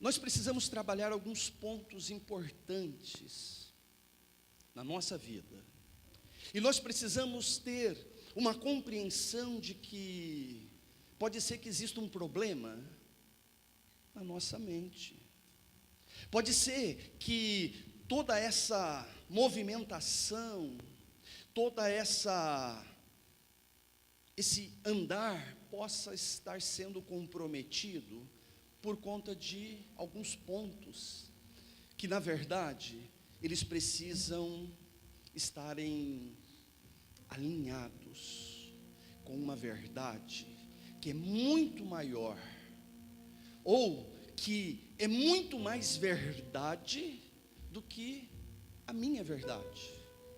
nós precisamos trabalhar alguns pontos importantes na nossa vida. E nós precisamos ter uma compreensão de que pode ser que exista um problema na nossa mente. Pode ser que toda essa movimentação, esse andar possa estar sendo comprometido por conta de alguns pontos que, na verdade, eles precisam estarem alinhados com uma verdade que é muito maior, ou que é muito mais verdade do que a minha verdade,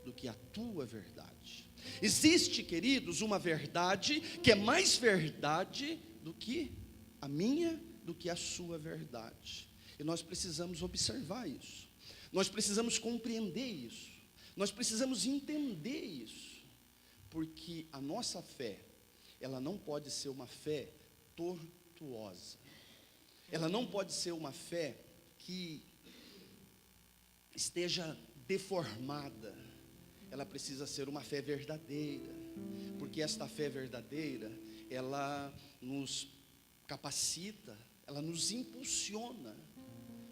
do que a tua verdade. Existe, queridos, uma verdade que é mais verdade do que a minha, do que a sua verdade. E nós precisamos observar isso. Nós precisamos compreender isso. Nós precisamos entender isso. Porque a nossa fé, ela não pode ser uma fé tortuosa. Ela não pode ser uma fé que esteja deformada. Ela precisa ser uma fé verdadeira, porque esta fé verdadeira, ela nos capacita, ela nos impulsiona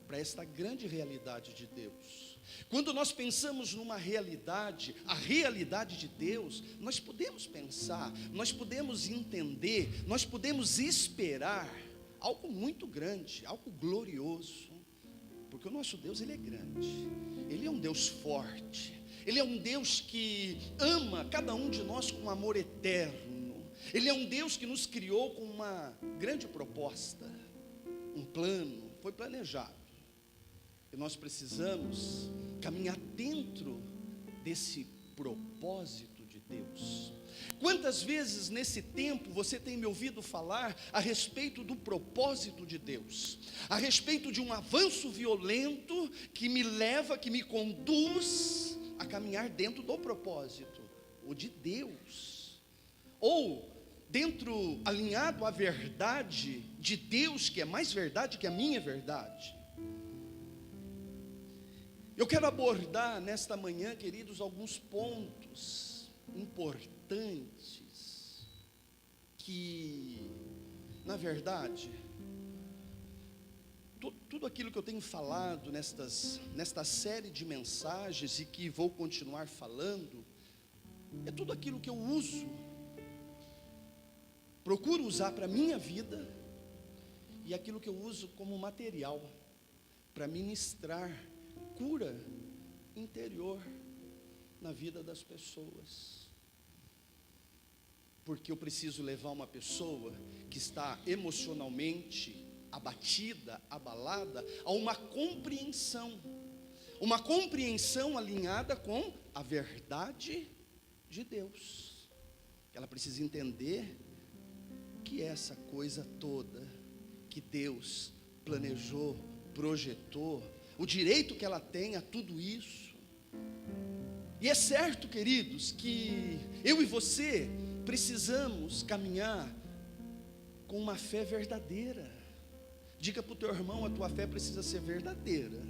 para esta grande realidade de Deus. Quando nós pensamos numa realidade, a realidade de Deus, nós podemos pensar, nós podemos entender, nós podemos esperar algo muito grande, algo glorioso, porque o nosso Deus, Ele é grande, Ele é um Deus forte, Ele é um Deus que ama cada um de nós com amor eterno. Ele é um Deus que nos criou com uma grande proposta, um plano, foi planejado. E nós precisamos caminhar dentro desse propósito de Deus. Quantas vezes nesse tempo você tem me ouvido falar a respeito do propósito de Deus, a respeito de um avanço violento que me leva, que me conduz a caminhar dentro do propósito, o de Deus, ou dentro, alinhado à verdade de Deus, que é mais verdade que a minha verdade. Eu quero abordar nesta manhã, queridos, alguns pontos importantes que, na verdade, tudo aquilo que eu tenho falado nesta série de mensagens e que vou continuar falando, é tudo aquilo que eu procuro usar para a minha vida, e aquilo que eu uso como material para ministrar cura interior na vida das pessoas. Porque eu preciso levar uma pessoa que está emocionalmente abatida, abalada, a uma compreensão alinhada com a verdade de Deus. Ela precisa entender o que é essa coisa toda que Deus planejou, projetou, o direito que ela tem a tudo isso. E é certo, queridos, que eu e você precisamos caminhar com uma fé verdadeira. Diga para o teu irmão, a tua fé precisa ser verdadeira.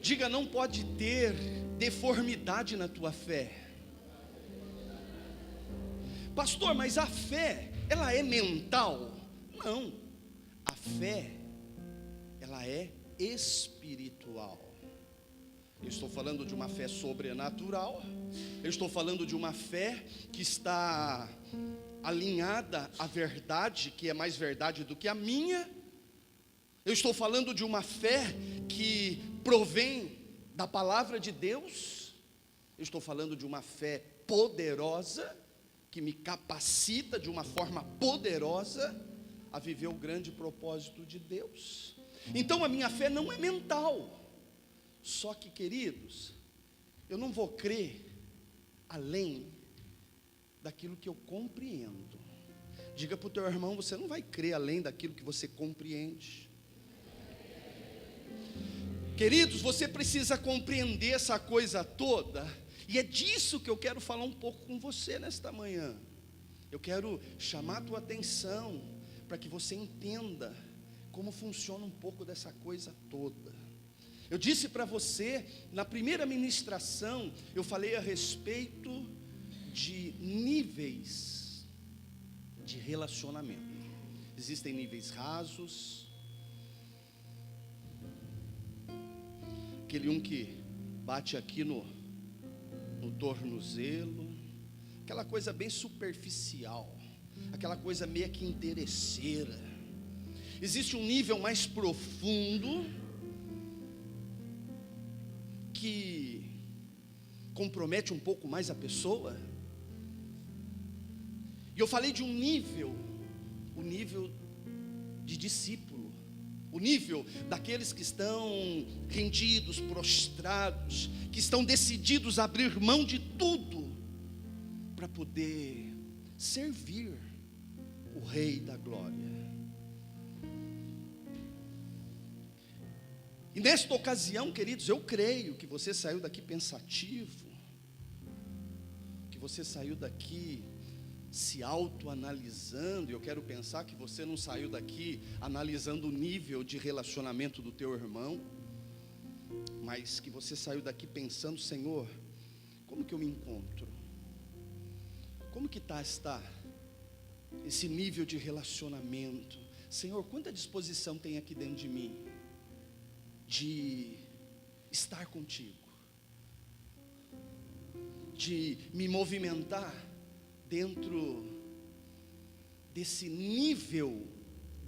Diga, não pode ter deformidade na tua fé. Pastor, mas a fé, ela é mental? Não, a fé, ela é espiritual. Eu estou falando de uma fé sobrenatural, eu estou falando de uma fé que está alinhada à verdade, que é mais verdade do que a minha. Eu estou falando de uma fé que provém da palavra de Deus. Eu estou falando de uma fé poderosa, que me capacita de uma forma poderosa a viver o grande propósito de Deus. Então a minha fé não é mental. Só que, queridos, eu não vou crer além daquilo que eu compreendo. Diga para o teu irmão, você não vai crer além daquilo que você compreende. Queridos, você precisa compreender essa coisa toda, e é disso que eu quero falar um pouco com você nesta manhã. Eu quero chamar a tua atenção para que você entenda como funciona um pouco dessa coisa toda. Eu disse para você, na primeira ministração, eu falei a respeito de níveis de relacionamento. Existem níveis rasos, aquele um que bate aqui no tornozelo, aquela coisa bem superficial, aquela coisa meio que interesseira. Existe um nível mais profundo, que compromete um pouco mais a pessoa. E eu falei de um nível, o nível de discípulo, o nível daqueles que estão rendidos, prostrados, que estão decididos a abrir mão de tudo para poder servir o Rei da Glória. E nesta ocasião, queridos, eu creio que você saiu daqui pensativo, que você saiu daqui se autoanalisando, e eu quero pensar que você não saiu daqui analisando o nível de relacionamento do teu irmão, mas que você saiu daqui pensando: Senhor, como que eu me encontro? Como que está esse nível de relacionamento? Senhor, quanta disposição tem aqui dentro de mim de estar contigo, de me movimentar dentro desse nível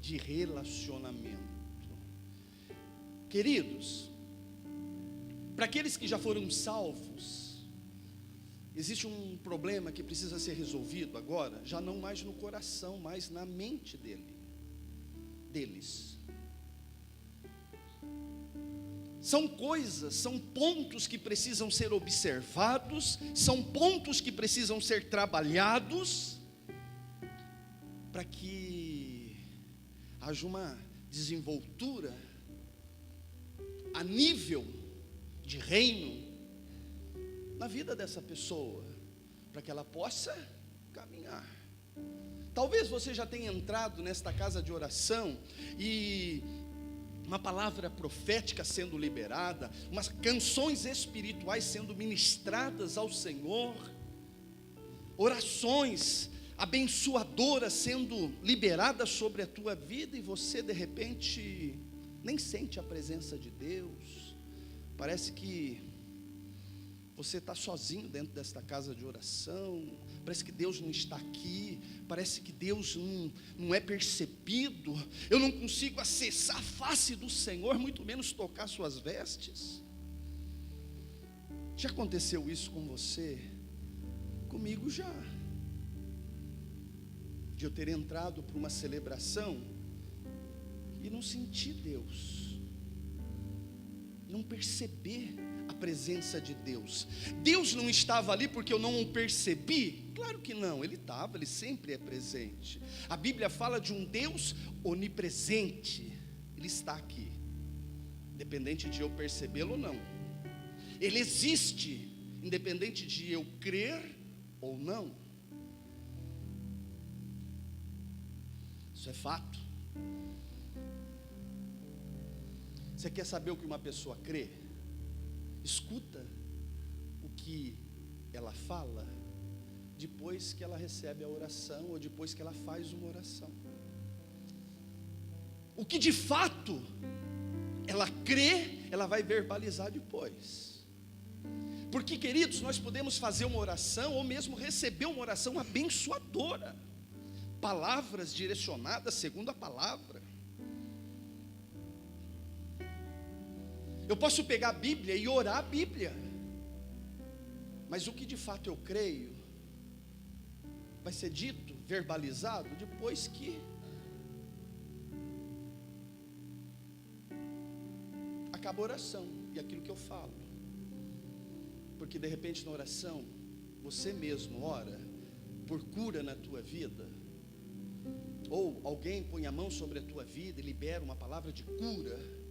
de relacionamento. Queridos, para aqueles que já foram salvos, existe um problema que precisa ser resolvido agora, já não mais no coração, mas na mente deles. São coisas, são pontos que precisam ser observados, são pontos que precisam ser trabalhados, para que haja uma desenvoltura a nível de reino na vida dessa pessoa, para que ela possa caminhar. Talvez você já tenha entrado nesta casa de oração e uma palavra profética sendo liberada, umas canções espirituais sendo ministradas ao Senhor, orações abençoadoras sendo liberadas sobre a tua vida, e você de repente nem sente a presença de Deus. Parece que você está sozinho dentro desta casa de oração, parece que Deus não está aqui, parece que Deus não é percebido, eu não consigo acessar a face do Senhor, muito menos tocar suas vestes. Já aconteceu isso com você? Comigo já, de eu ter entrado para uma celebração e não sentir Deus, não perceber a presença de Deus. Deus não estava ali porque eu não o percebi? Claro que não, Ele estava, Ele sempre é presente. A Bíblia fala de um Deus onipresente, Ele está aqui, independente de eu percebê-lo ou não. Ele existe, independente de eu crer ou não. Isso é fato. Você quer saber o que uma pessoa crê? Escuta o que ela fala depois que ela recebe a oração, ou depois que ela faz uma oração. O que de fato ela crê, ela vai verbalizar depois. Porque, queridos, nós podemos fazer uma oração, ou mesmo receber uma oração abençoadora, palavras direcionadas segundo a palavra. Eu posso pegar a Bíblia e orar a Bíblia, mas o que de fato eu creio vai ser dito, verbalizado, depois que acaba a oração e aquilo que eu falo. Porque de repente na oração, você mesmo ora por cura na tua vida, ou alguém põe a mão sobre a tua vida e libera uma palavra de cura,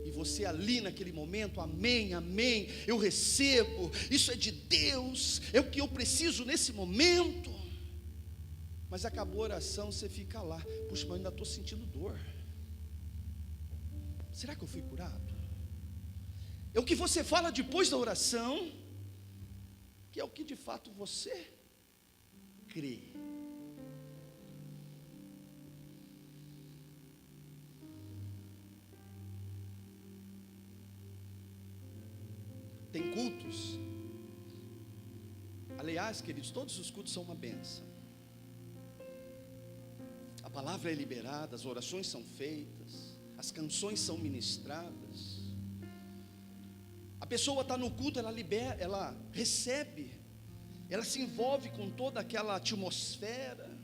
e você ali naquele momento, amém, amém, eu recebo, isso é de Deus, é o que eu preciso nesse momento. Mas acabou a oração, você fica lá, puxa, mas eu ainda estou sentindo dor, será que eu fui curado? É o que você fala depois da oração, que é o que de fato você crê. Tem cultos, aliás, queridos, todos os cultos são uma bênção. A palavra é liberada, as orações são feitas, as canções são ministradas. A pessoa está no culto, ela libera, ela recebe, ela se envolve com toda aquela atmosfera,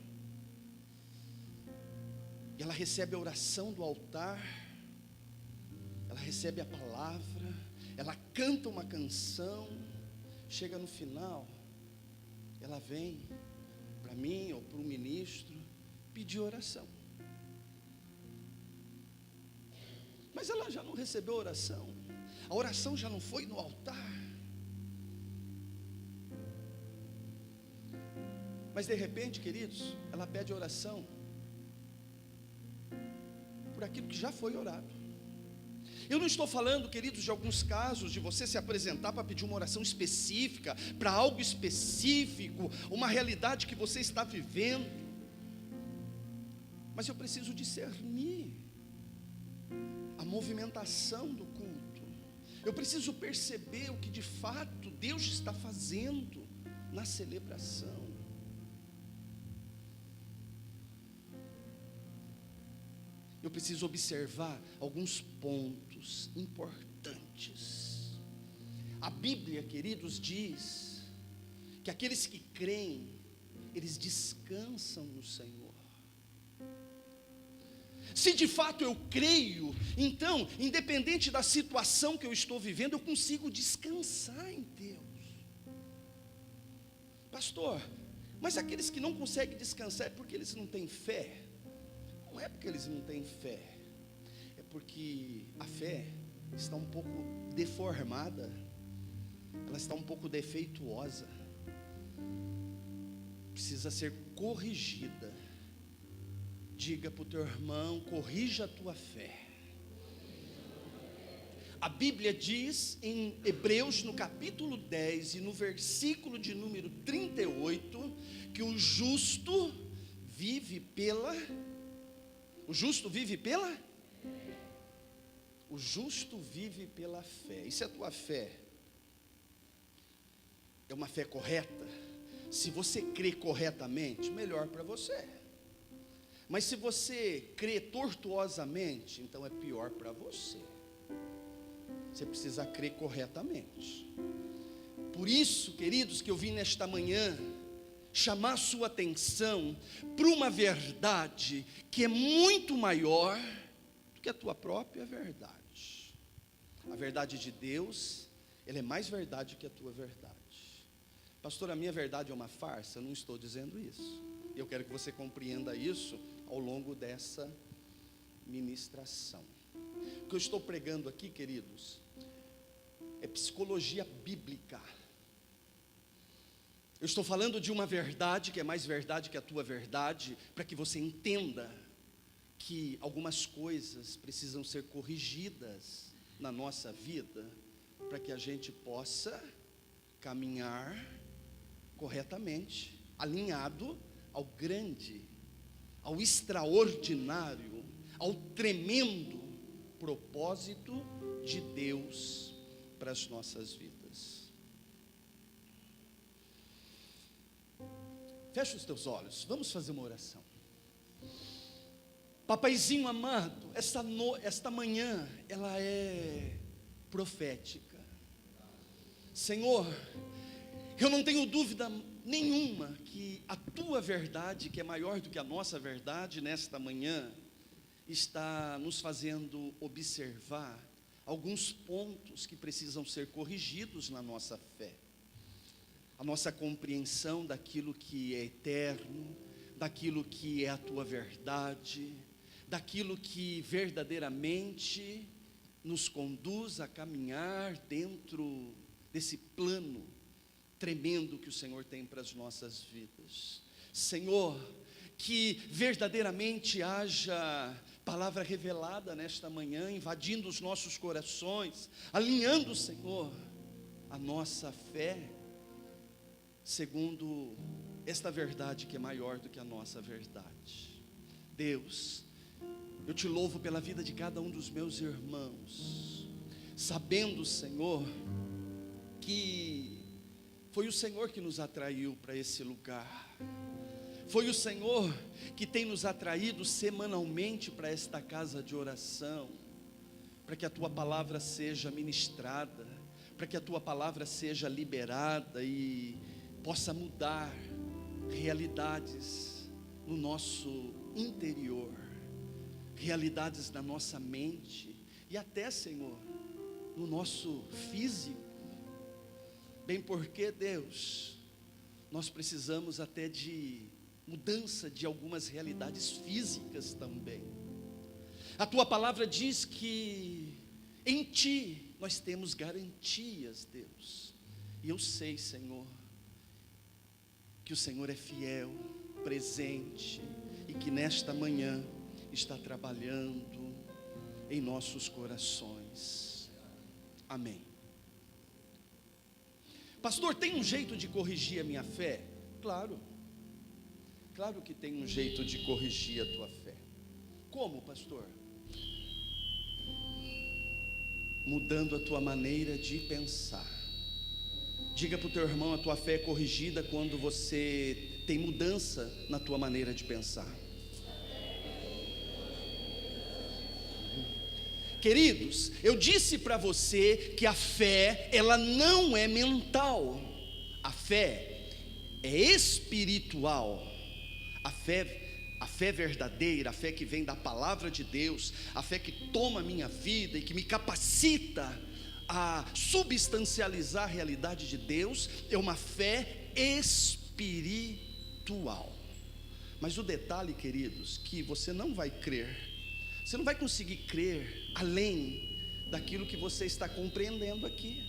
e ela recebe a oração do altar, ela recebe a palavra, ela canta uma canção, chega no final, ela vem para mim ou para o ministro pedir oração. Mas ela já não recebeu oração, a oração já não foi no altar. Mas de repente, queridos, ela pede oração por aquilo que já foi orado. Eu não estou falando, queridos, de alguns casos de você se apresentar para pedir uma oração específica, para algo específico, uma realidade que você está vivendo. Mas eu preciso discernir a movimentação do culto. Eu preciso perceber o que de fato Deus está fazendo na celebração. Eu preciso observar alguns pontos importantes. A Bíblia, queridos, diz que aqueles que creem, eles descansam no Senhor. Se de fato eu creio, então, independente da situação que eu estou vivendo, eu consigo descansar em Deus. Pastor, mas aqueles que não conseguem descansar é porque eles não têm fé? Não é porque eles não têm fé, é porque a fé está um pouco deformada, ela está um pouco defeituosa, precisa ser corrigida. Diga para o teu irmão, corrija a tua fé. A Bíblia diz em Hebreus, no capítulo 10 e no versículo de número 38, que o justo vive pela... O justo vive pela? O justo vive pela fé. E se a tua fé é uma fé correta, se você crê corretamente, melhor para você. Mas se você crê tortuosamente, então é pior para você. Você precisa crer corretamente. Por isso, queridos, que eu vim nesta manhã chamar sua atenção para uma verdade que é muito maior do que a tua própria verdade. A verdade de Deus, ela é mais verdade que a tua verdade. Pastor, a minha verdade é uma farsa? Eu não estou dizendo isso. Eu quero que você compreenda isso ao longo dessa ministração. O que eu estou pregando aqui, queridos, é psicologia bíblica. Eu estou falando de uma verdade que é mais verdade que a tua verdade, para que você entenda que algumas coisas precisam ser corrigidas na nossa vida, para que a gente possa caminhar corretamente, alinhado ao grande, ao extraordinário, ao tremendo propósito de Deus para as nossas vidas. Fecha os teus olhos, vamos fazer uma oração. Papaizinho amado, esta manhã, ela é profética. Senhor, eu não tenho dúvida nenhuma que a tua verdade, que é maior do que a nossa verdade, nesta manhã, está nos fazendo observar alguns pontos que precisam ser corrigidos na nossa fé. A nossa compreensão daquilo que é eterno, daquilo que é a tua verdade, daquilo que verdadeiramente nos conduz a caminhar dentro desse plano tremendo que o Senhor tem para as nossas vidas. Senhor, que verdadeiramente haja palavra revelada nesta manhã, invadindo os nossos corações, alinhando, Senhor, a nossa fé, segundo esta verdade que é maior do que a nossa verdade. Deus, eu te louvo pela vida de cada um dos meus irmãos, sabendo, Senhor, que foi o Senhor que nos atraiu para esse lugar. Foi o Senhor que tem nos atraído semanalmente para esta casa de oração, para que a Tua palavra seja ministrada, para que a Tua palavra seja liberada e possa mudar realidades no nosso interior, realidades na nossa mente e até, Senhor, no nosso físico. Bem porque, Deus, nós precisamos até de mudança de algumas realidades físicas também. A Tua palavra diz que em Ti nós temos garantias, Deus. E eu sei, Senhor, que o Senhor é fiel, presente, e que nesta manhã está trabalhando em nossos corações. Amém. Pastor, tem um jeito de corrigir a minha fé? Claro. Claro que tem um jeito de corrigir a tua fé. Como, pastor? Mudando a tua maneira de pensar. Diga para o teu irmão, a tua fé é corrigida quando você tem mudança na tua maneira de pensar. Queridos, eu disse para você que a fé, ela não é mental. A fé é espiritual. A fé verdadeira, a fé que vem da palavra de Deus, a fé que toma a minha vida e que me capacita a substancializar a realidade de Deus, é uma fé espiritual. Mas o detalhe, queridos, que você não vai crer, você não vai conseguir crer além daquilo que você está compreendendo aqui.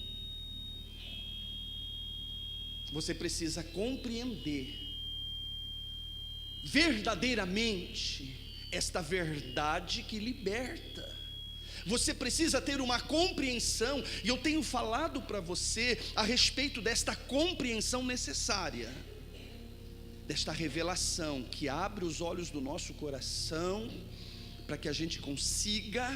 Você precisa compreender verdadeiramente esta verdade que liberta. Você precisa ter uma compreensão, e eu tenho falado para você a respeito desta compreensão necessária, desta revelação que abre os olhos do nosso coração, para que a gente consiga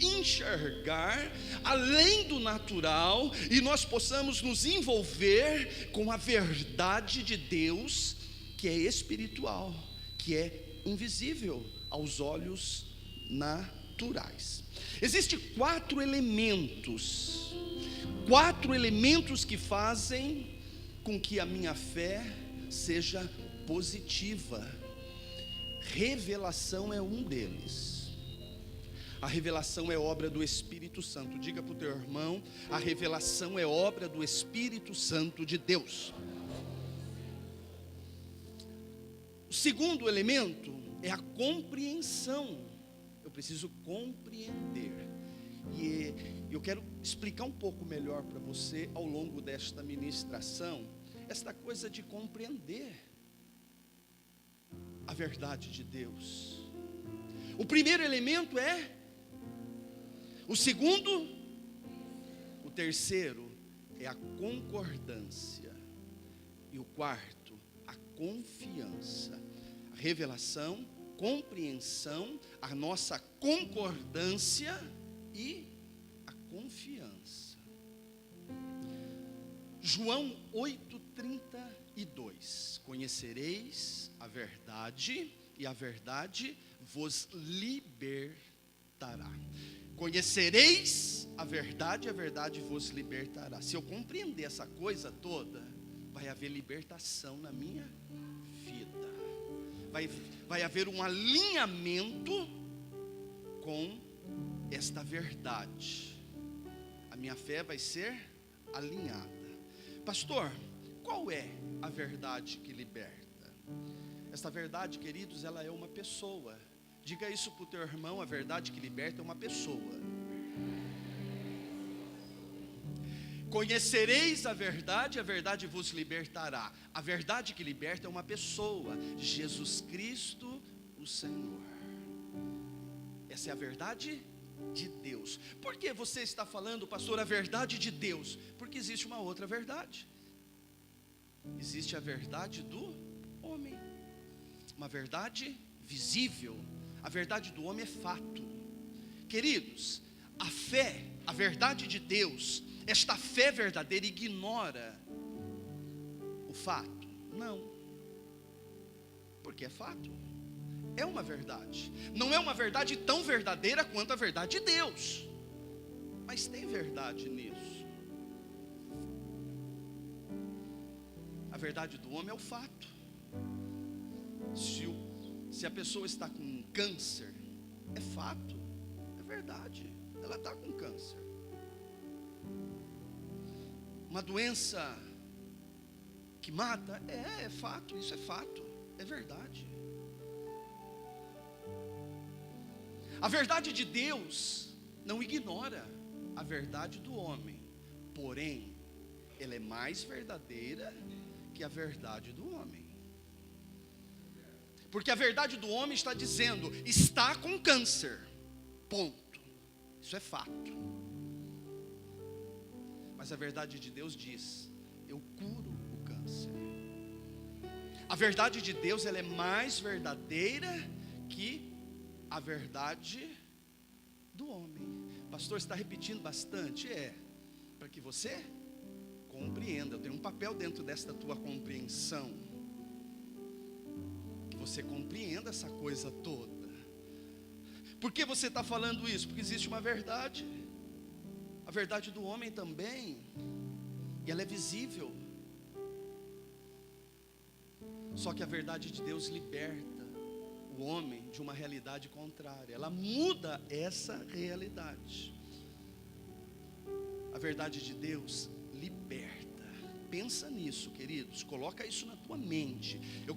enxergar além do natural, e nós possamos nos envolver com a verdade de Deus, que é espiritual, que é invisível aos olhos naturais. Existem quatro elementos que fazem com que a minha fé seja positiva. Revelação é um deles. A revelação é obra do Espírito Santo. Diga para o teu irmão, a revelação é obra do Espírito Santo de Deus. O segundo elemento é a compreensão. Eu preciso compreender. E eu quero explicar um pouco melhor para você ao longo desta ministração, esta coisa de compreender a verdade de Deus. O primeiro elemento é, o segundo, o terceiro é a concordância, e o quarto, a confiança. A revelação, compreensão, a nossa concordância e a confiança. João 8:32. Conhecereis a verdade, e a verdade vos libertará. Conhecereis a verdade, e a verdade vos libertará. Se eu compreender essa coisa toda, vai haver libertação na minha vida. Vai haver um alinhamento com esta verdade. A minha fé vai ser alinhada. Pastor, qual é a verdade que liberta? Esta verdade, queridos, ela é uma pessoa. Diga isso para o teu irmão, a verdade que liberta é uma pessoa. Conhecereis a verdade vos libertará. A verdade que liberta é uma pessoa, Jesus Cristo, o Senhor. Essa é a verdade de Deus. Por que você está falando, pastor, a verdade de Deus? Porque existe uma outra verdade. Existe a verdade do homem, uma verdade visível. A verdade do homem é fato. Queridos, a fé, a verdade de Deus, esta fé verdadeira ignora o fato? Não, porque é fato, é uma verdade. Não é uma verdade tão verdadeira quanto a verdade de Deus, mas tem verdade nisso. A verdade do homem é o fato. Se a pessoa está com câncer, é fato, é verdade, ela está com câncer. Uma doença que mata, é fato, isso é fato, é verdade. A verdade de Deus não ignora a verdade do homem, porém, ela é mais verdadeira que a verdade do homem. Porque a verdade do homem está dizendo, está com câncer, ponto, isso é fato. Mas a verdade de Deus diz, eu curo o câncer. A verdade de Deus, ela é mais verdadeira que a verdade do homem. Pastor, você está repetindo bastante? Para que você compreenda. Eu tenho um papel dentro desta tua compreensão, que você compreenda essa coisa toda. Por que você está falando isso? Porque existe uma verdade. A verdade do homem também, e ela é visível. Só que a verdade de Deus liberta o homem de uma realidade contrária. Ela muda essa realidade. A verdade de Deus liberta. Pensa nisso, queridos, coloca isso na tua mente. Eu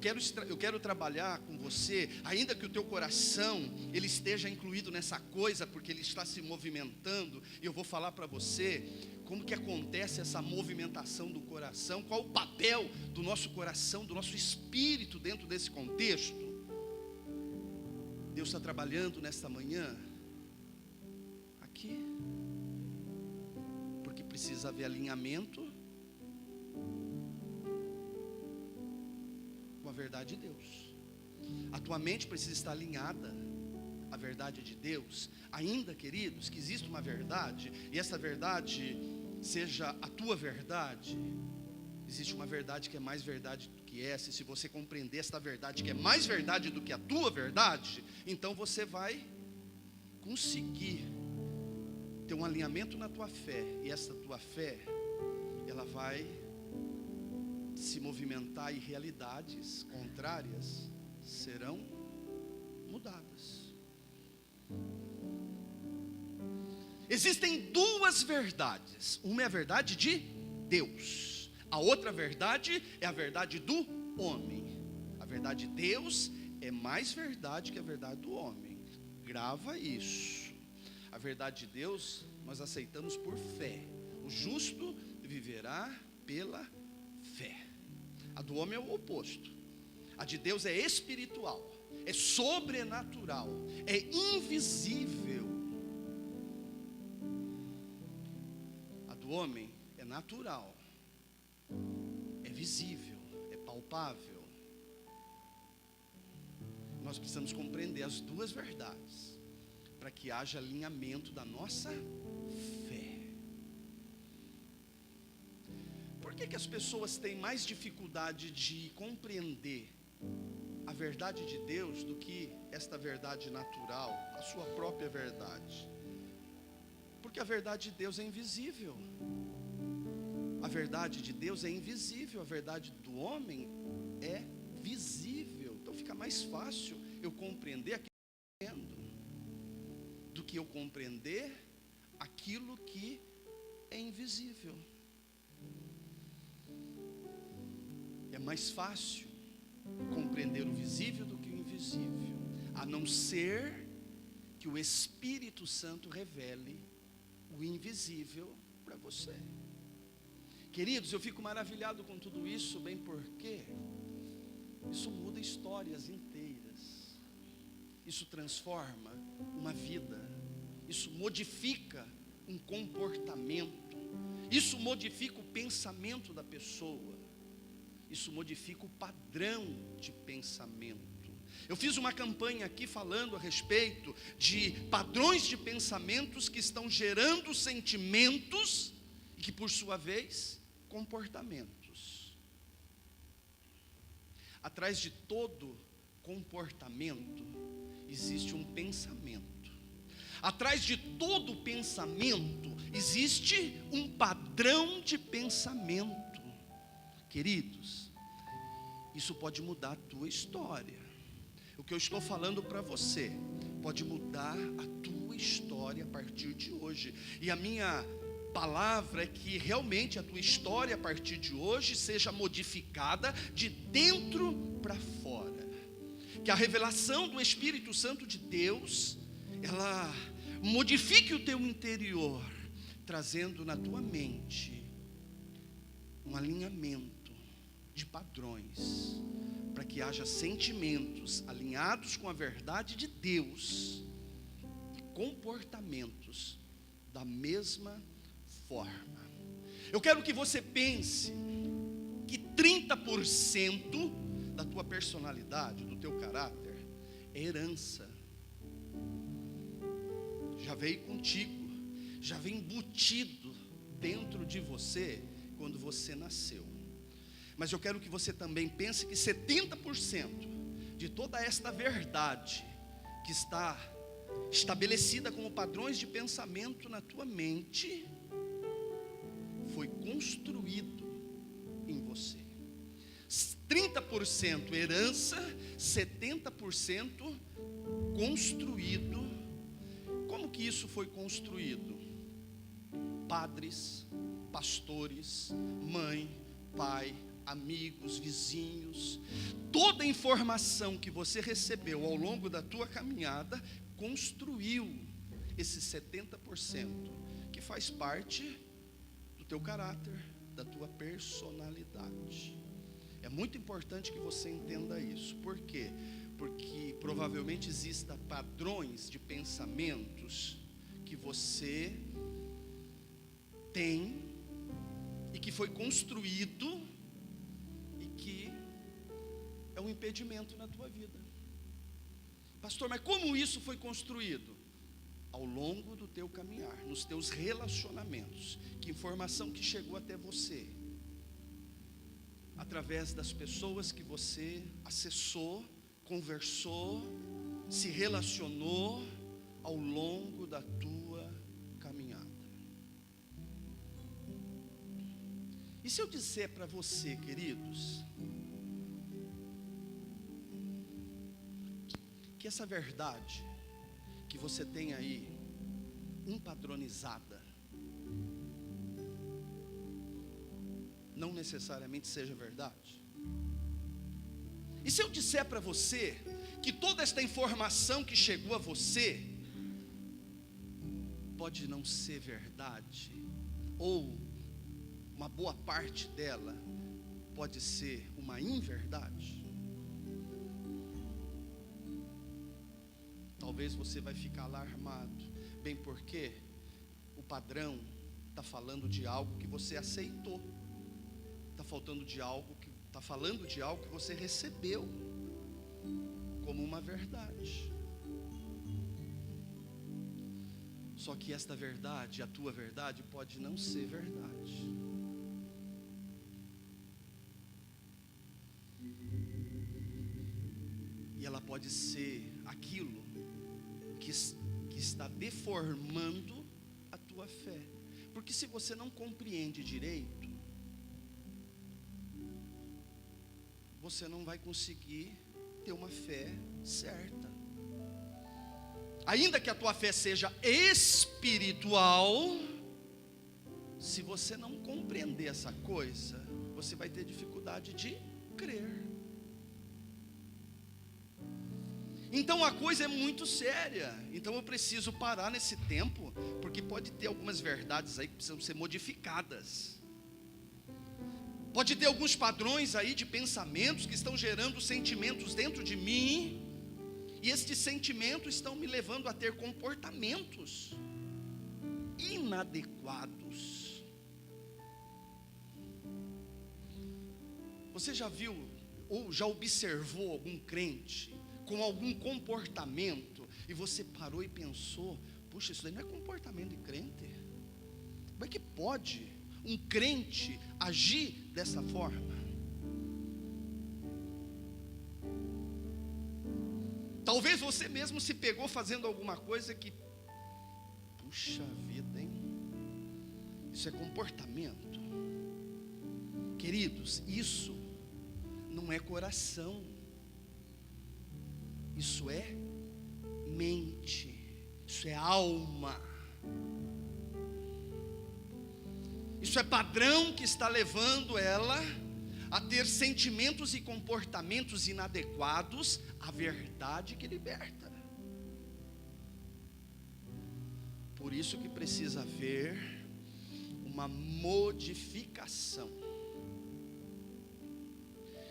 quero trabalhar com você, ainda que o teu coração ele esteja incluído nessa coisa, porque ele está se movimentando. E eu vou falar para você como que acontece essa movimentação do coração, qual o papel do nosso coração, do nosso espírito dentro desse contexto. Deus está trabalhando nesta manhã aqui, porque precisa haver alinhamento com a verdade de Deus. A tua mente precisa estar alinhada à verdade de Deus. Ainda, queridos, que exista uma verdade, e essa verdade seja a tua verdade, existe uma verdade que é mais verdade do que essa. E se você compreender esta verdade que é mais verdade do que a tua verdade, então você vai conseguir ter um alinhamento na tua fé. E essa tua fé, ela vai se movimentar e realidades contrárias serão mudadas. Existem duas verdades. Uma é a verdade de Deus, a outra verdade é a verdade do homem. A verdade de Deus é mais verdade que a verdade do homem. Grava isso. A verdade de Deus nós aceitamos por fé. O justo viverá pela fé. A do homem é o oposto. A de Deus é espiritual, é sobrenatural, é invisível. A do homem é natural, é visível, é palpável. Nós precisamos compreender as duas verdades para que haja alinhamento da nossa fé. Por que as pessoas têm mais dificuldade de compreender a verdade de Deus do que esta verdade natural, a sua própria verdade? Porque a verdade de Deus é invisível. A verdade de Deus é invisível, a verdade do homem é visível. Então fica mais fácil eu compreender aquilo que eu entendo do que eu compreender aquilo que é invisível. É mais fácil compreender o visível do que o invisível, a não ser que o Espírito Santo revele o invisível para você. Queridos, eu fico maravilhado com tudo isso, bem porque isso muda histórias inteiras, isso transforma uma vida, isso modifica um comportamento, isso modifica o pensamento da pessoa, isso modifica o padrão de pensamento. Eu fiz uma campanha aqui falando a respeito de padrões de pensamentos que estão gerando sentimentos e que, por sua vez, comportamentos. Atrás de todo comportamento existe um pensamento. Atrás de todo pensamento existe um padrão de pensamento. Queridos, isso pode mudar a tua história. O que eu estou falando para você pode mudar a tua história a partir de hoje. E a minha palavra é que realmente a tua história a partir de hoje seja modificada de dentro para fora. Que a revelação do Espírito Santo de Deus, ela modifique o teu interior, trazendo na tua mente um alinhamento de padrões, para que haja sentimentos alinhados com a verdade de Deus e comportamentos da mesma forma. Eu quero que você pense que 30% da tua personalidade, do teu caráter, é herança. Já veio contigo, já vem embutido dentro de você quando você nasceu. Mas eu quero que você também pense que 70% de toda esta verdade que está estabelecida como padrões de pensamento na tua mente foi construído em você. 30% herança, 70% construído. Como que isso foi construído? Padres, pastores, mãe, pai, amigos, vizinhos, toda a informação que você recebeu ao longo da tua caminhada construiu esse 70% que faz parte do teu caráter, da tua personalidade. É muito importante que você entenda isso. Por quê? Porque provavelmente existam padrões de pensamentos que você tem e que foi construído e que é um impedimento na tua vida. Pastor, mas como isso foi construído? Ao longo do teu caminhar, nos teus relacionamentos. Que informação que chegou até você? Através das pessoas que você acessou, conversou, se relacionou ao longo da tua caminhada. E se eu disser para você, queridos, que essa verdade que você tem aí, padronizada, não necessariamente seja verdade? E se eu disser para você que toda esta informação que chegou a você pode não ser verdade, ou uma boa parte dela pode ser uma inverdade? Talvez você vai ficar alarmado, bem porque o padrão está falando de algo que você aceitou, está falando de algo que você recebeu como uma verdade. Só que esta verdade, a tua verdade, pode não ser verdade. E ela pode ser aquilo que está deformando a tua fé. Porque se você não compreende direito, você não vai conseguir ter uma fé certa. Ainda que a tua fé seja espiritual, se você não compreender essa coisa, você vai ter dificuldade de crer. Então a coisa é muito séria. Então eu preciso parar nesse tempo, porque pode ter algumas verdades aí que precisam ser modificadas. Pode ter alguns padrões aí de pensamentos que estão gerando sentimentos dentro de mim, e estes sentimentos estão me levando a ter comportamentos inadequados. Você já viu ou já observou algum crente com algum comportamento e você parou e pensou: puxa, isso daí não é comportamento de crente? Como é que pode um crente agir dessa forma? Talvez você mesmo se pegou fazendo alguma coisa que, puxa vida, hein? Isso é comportamento. Queridos, isso não é coração, isso é mente, isso é alma. Isso é padrão que está levando ela a ter sentimentos e comportamentos inadequados à verdade que liberta. Por isso que precisa haver uma modificação.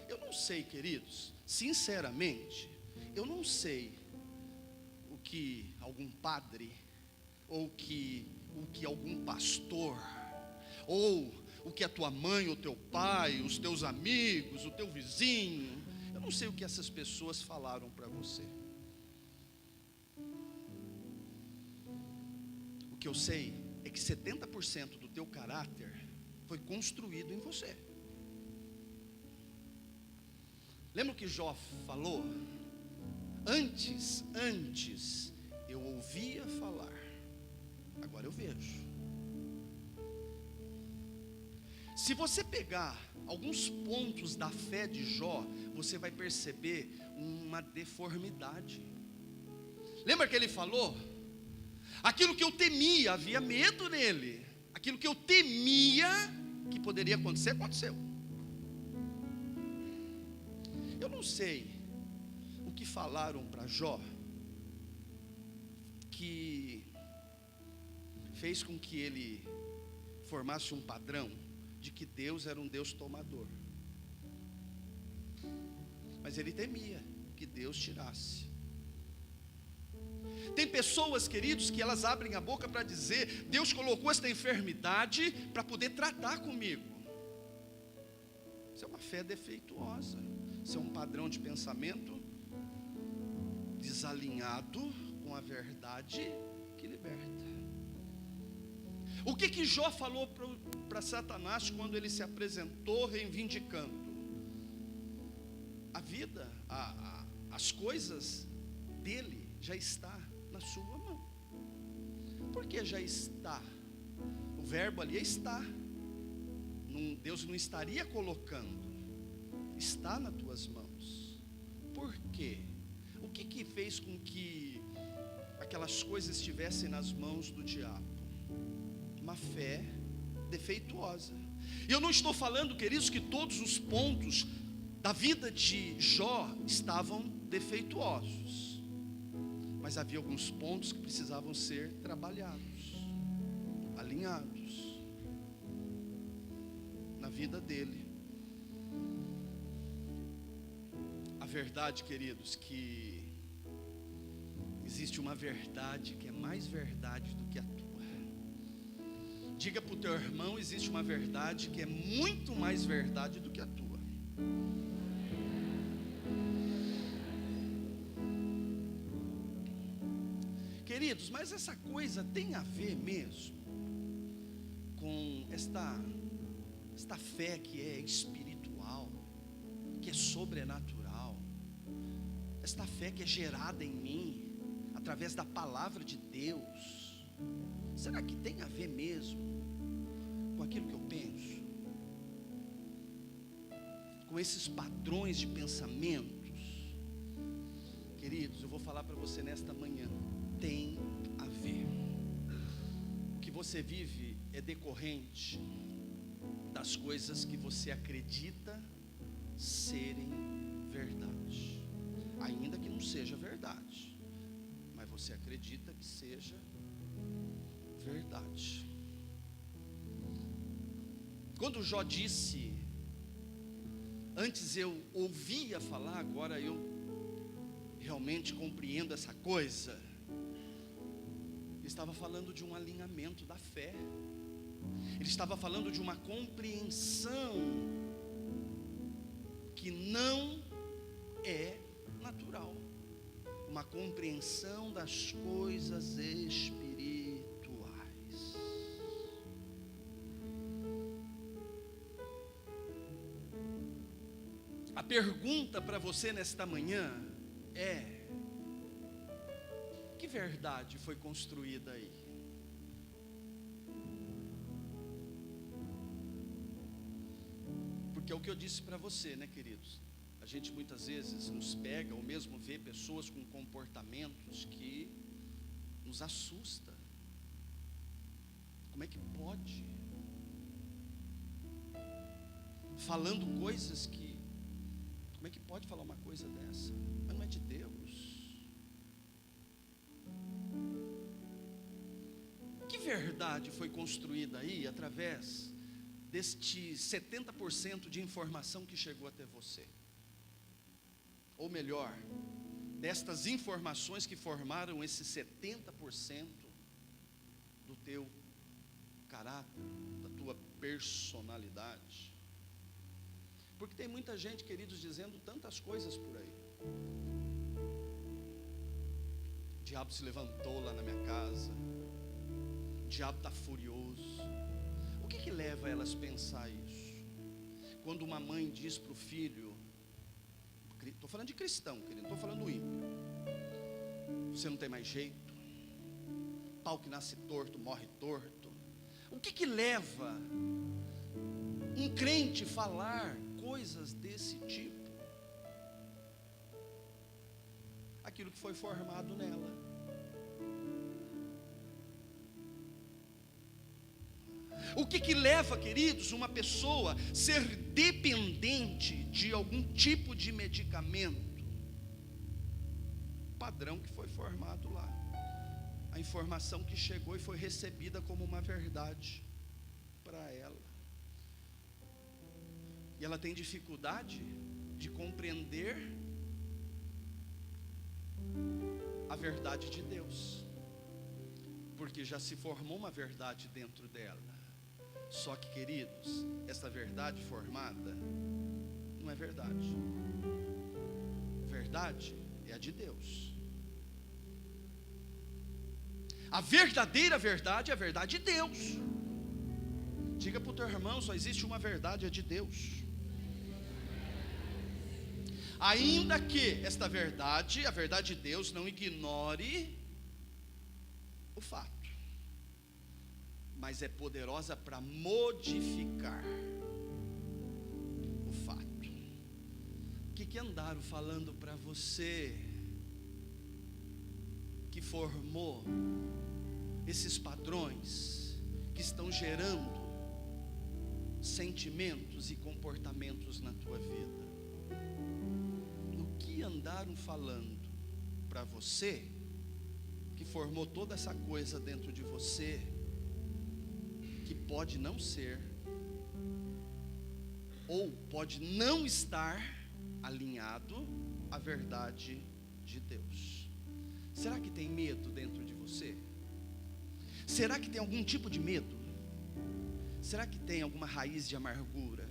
Eu não sei, queridos, sinceramente, eu não sei o que algum padre, ou o que algum pastor, ou o que a tua mãe, o teu pai, os teus amigos, o teu vizinho, eu não sei o que essas pessoas falaram para você. O que eu sei é que 70% do teu caráter foi construído em você. Lembra o que Jó falou? Antes eu ouvia falar, agora eu vejo. Se você pegar alguns pontos da fé de Jó, você vai perceber uma deformidade. Lembra que ele falou? Aquilo que eu temia, havia medo nele. Aquilo que eu temia que poderia acontecer, aconteceu. Eu não sei o que falaram para Jó que fez com que ele formasse um padrão de que Deus era um Deus tomador, mas ele temia que Deus tirasse. Tem pessoas, queridos, que elas abrem a boca para dizer: Deus colocou esta enfermidade para poder tratar comigo. Isso é uma fé defeituosa, isso é um padrão de pensamento desalinhado com a verdade que liberta. O que Jó falou para Satanás quando ele se apresentou reivindicando? A vida, as coisas dele já está na sua mão. Por que já está? O verbo ali é estar. Deus não estaria colocando. Está nas tuas mãos. Por quê? O que fez com que aquelas coisas estivessem nas mãos do diabo? Uma fé defeituosa. E eu não estou falando, queridos, que todos os pontos da vida de Jó estavam defeituosos, mas havia alguns pontos que precisavam ser trabalhados, alinhados na vida dele. A verdade, queridos, que existe uma verdade que é mais verdade do que a tua. Diga para o teu irmão: existe uma verdade que é muito mais verdade do que a tua. Queridos, mas essa coisa tem a ver mesmo com esta fé que é espiritual, que é sobrenatural, esta fé que é gerada em mim através da palavra de Deus. Será que tem a ver mesmo com aquilo que eu penso? Com esses padrões de pensamentos? Queridos, eu vou falar para você nesta manhã: tem a ver. O que você vive é decorrente das coisas que você acredita serem verdade, ainda que não seja verdade, mas você acredita que seja verdade. Quando Jó disse Antes eu ouvia falar, agora eu realmente compreendo essa coisa. Ele estava falando de um alinhamento da fé. Ele estava falando de uma compreensão que não é natural. Uma compreensão das coisas espirituais. A pergunta para você nesta manhã é: que verdade foi construída aí? Porque é o que eu disse para você, né, queridos? A gente muitas vezes nos pega ou mesmo vê pessoas com comportamentos que nos assusta. Como é que pode? Falando coisas que... Como é que pode falar uma coisa dessa? Mas não é de Deus. Que verdade foi construída aí através deste 70% de informação que chegou até você? Ou melhor, destas informações que formaram esse 70% do teu caráter, da tua personalidade. Porque tem muita gente, queridos, dizendo tantas coisas por aí. O diabo se levantou lá na minha casa. O diabo está furioso. O que leva elas a pensar isso? Quando uma mãe diz para o filho, estou falando de cristão, querido, não estou falando do ímpio: você não tem mais jeito, pau que nasce torto, morre torto. O que leva um crente falar coisas desse tipo? Aquilo que foi formado nela. O que leva, queridos, uma pessoa ser dependente de algum tipo de medicamento? O padrão que foi formado lá, a informação que chegou e foi recebida como uma verdade para ela. E ela tem dificuldade de compreender a verdade de Deus, porque já se formou uma verdade dentro dela. Só que, queridos, essa verdade formada não é verdade. Verdade é a de Deus. A verdadeira verdade é a verdade de Deus. Diga para o teu irmão: só existe uma verdade, é de Deus. Ainda que esta verdade, a verdade de Deus, não ignore o fato, mas é poderosa para modificar o fato. O que andaram falando para você que formou esses padrões que estão gerando sentimentos e comportamentos na tua vida? O que andaram falando para você que formou toda essa coisa dentro de você, que pode não ser, ou pode não estar alinhado à verdade de Deus? Será que tem medo dentro de você? Será que tem algum tipo de medo? Será que tem alguma raiz de amargura?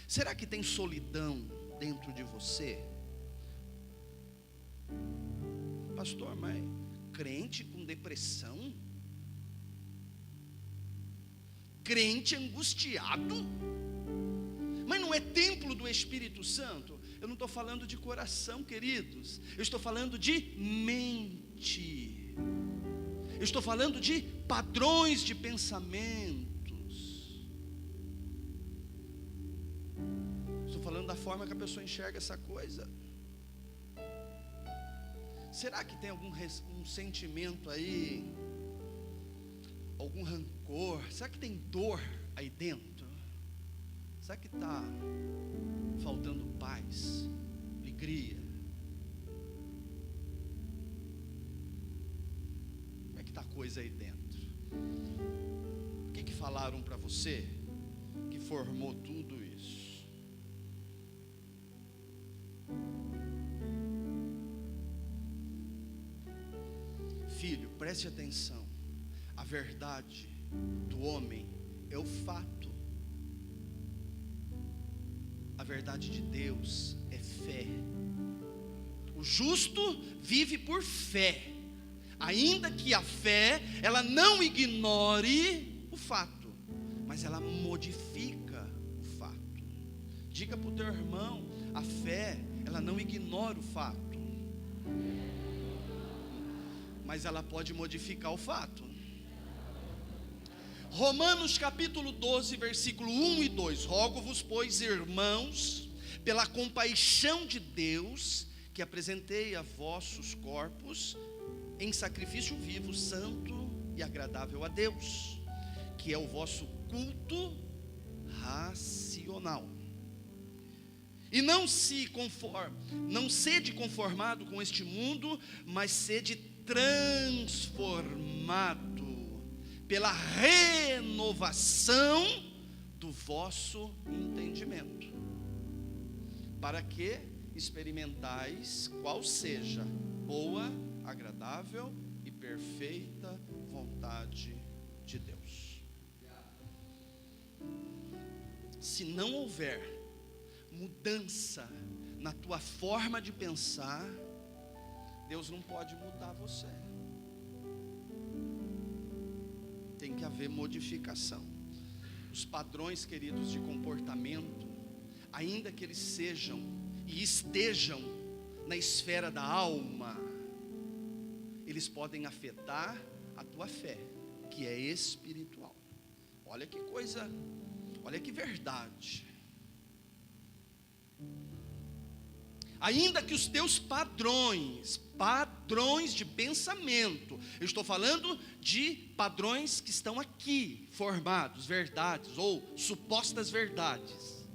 Será que tem solidão dentro de você? Pastor, mas crente com depressão? Crente angustiado? Mas não é templo do Espírito Santo? Eu não estou falando de coração, queridos. Eu estou falando de mente. Eu estou falando de padrões de pensamentos. Estou falando da forma que a pessoa enxerga essa coisa. Será que tem algum sentimento aí? Algum rancor? Será que tem dor aí dentro? Será que está faltando paz, alegria? Como é que está a coisa aí dentro? O que falaram para você que formou tudo isso? Filho, preste atenção. A verdade do homem é o fato. A verdade de Deus é fé. O justo vive por fé, ainda que a fé, ela não ignore o fato, mas ela modifica o fato. Diga para o teu irmão, a fé, ela não ignora o fato, mas ela pode modificar o fato. Romanos capítulo 12, versículo 1 e 2. Rogo-vos, pois, irmãos, pela compaixão de Deus, que apresentei a vossos corpos em sacrifício vivo, santo e agradável a Deus, que é o vosso culto racional. E não sede conformado com este mundo, mas sede transformado pela renovação do vosso entendimento, para que experimentais qual seja boa, agradável e perfeita vontade de Deus. Se não houver mudança na tua forma de pensar, Deus não pode mudar você. Tem que haver modificação. Os padrões, queridos, de comportamento, ainda que eles sejam e estejam na esfera da alma, eles podem afetar a tua fé, que é espiritual. Olha que coisa, olha que verdade. Ainda que os teus padrões de pensamento, eu estou falando de padrões que estão aqui formados, verdades ou supostas verdades,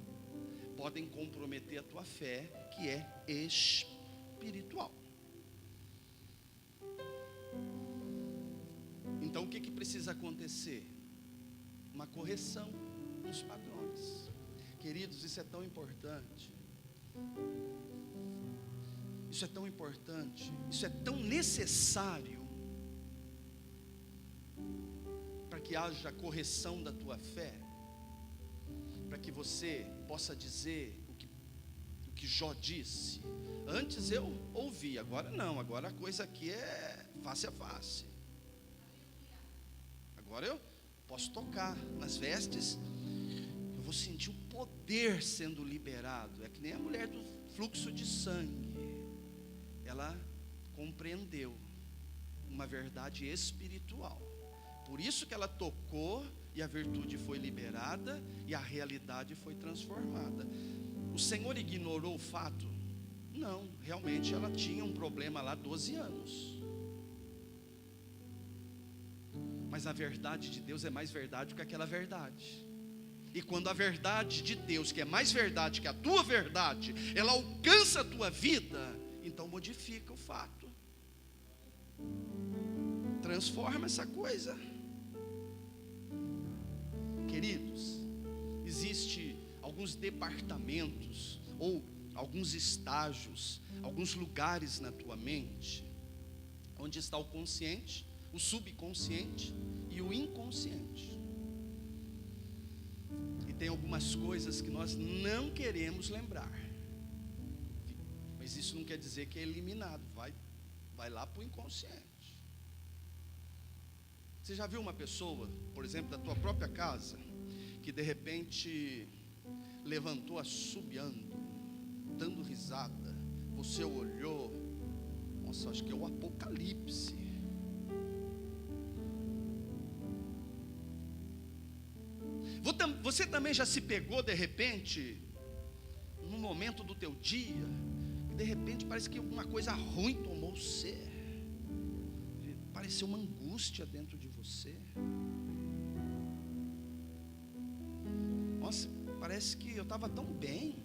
podem comprometer a tua fé, que é espiritual. Então o que precisa acontecer? Uma correção nos padrões. Queridos, isso é tão importante. Isso é tão importante, isso é tão necessário para que haja correção da tua fé, para que você possa dizer o que Jó disse. Antes eu ouvi, agora não, agora a coisa aqui é face a face. Agora eu posso tocar nas vestes, eu vou sentir o poder sendo liberado. É que nem a mulher do fluxo de sangue. Ela compreendeu uma verdade espiritual. Por isso que ela tocou e a virtude foi liberada e a realidade foi transformada. O Senhor ignorou o fato? Não, realmente ela tinha um problema lá 12 anos. Mas a verdade de Deus é mais verdade do que aquela verdade. E quando a verdade de Deus, que é mais verdade que a tua verdade, ela alcança a tua vida, então modifica o fato, transforma essa coisa. Queridos, existe alguns departamentos ou alguns estágios, alguns lugares na tua mente, onde está o consciente, o subconsciente e o inconsciente. E tem algumas coisas que nós não queremos lembrar. Mas isso não quer dizer que é eliminado, vai lá para o inconsciente. Você já viu uma pessoa, por exemplo, da tua própria casa, que de repente levantou assobiando, dando risada, você olhou, nossa, acho que é o apocalipse. Você também já se pegou de repente, num momento do teu dia, de repente parece que alguma coisa ruim tomou você, pareceu uma angústia dentro de você. Nossa, parece que eu estava tão bem,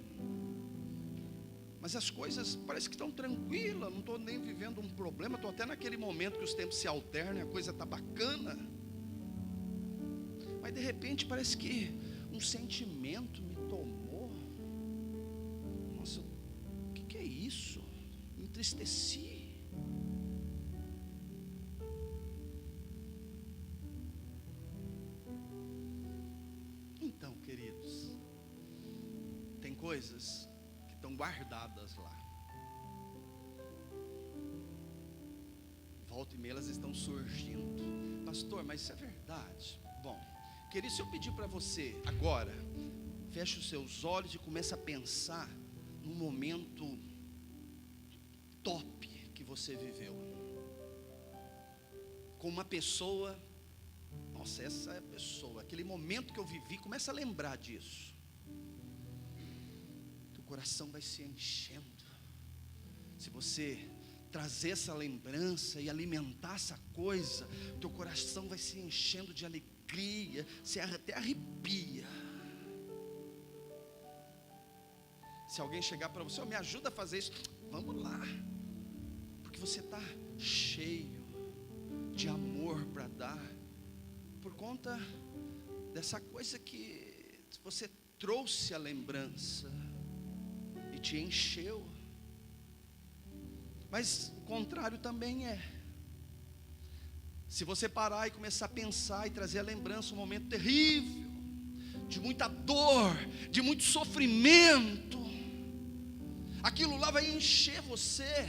mas as coisas parece que estão tranquilas, não estou nem vivendo um problema, estou até naquele momento que os tempos se alternam, a coisa está bacana, mas de repente parece que um sentimento me tomou. Nossa, o que é entristeci. Então, queridos, tem coisas que estão guardadas lá. Volta e meia elas estão surgindo. Pastor, mas isso é verdade? Bom, querido, se eu pedir para você agora, feche os seus olhos e comece a pensar num momento top que você viveu, com uma pessoa. Nossa, essa é a pessoa, aquele momento que eu vivi, começa a lembrar disso. Teu coração vai se enchendo. Se você trazer essa lembrança e alimentar essa coisa, teu coração vai se enchendo de alegria, você até arrepia. Se alguém chegar para você, me ajuda a fazer isso, vamos lá, porque você está cheio de amor para dar, por conta dessa coisa que você trouxe a lembrança e te encheu. Mas o contrário também é. Se você parar e começar a pensar e trazer a lembrança, um momento terrível, de muita dor, de muito sofrimento, aquilo lá vai encher você,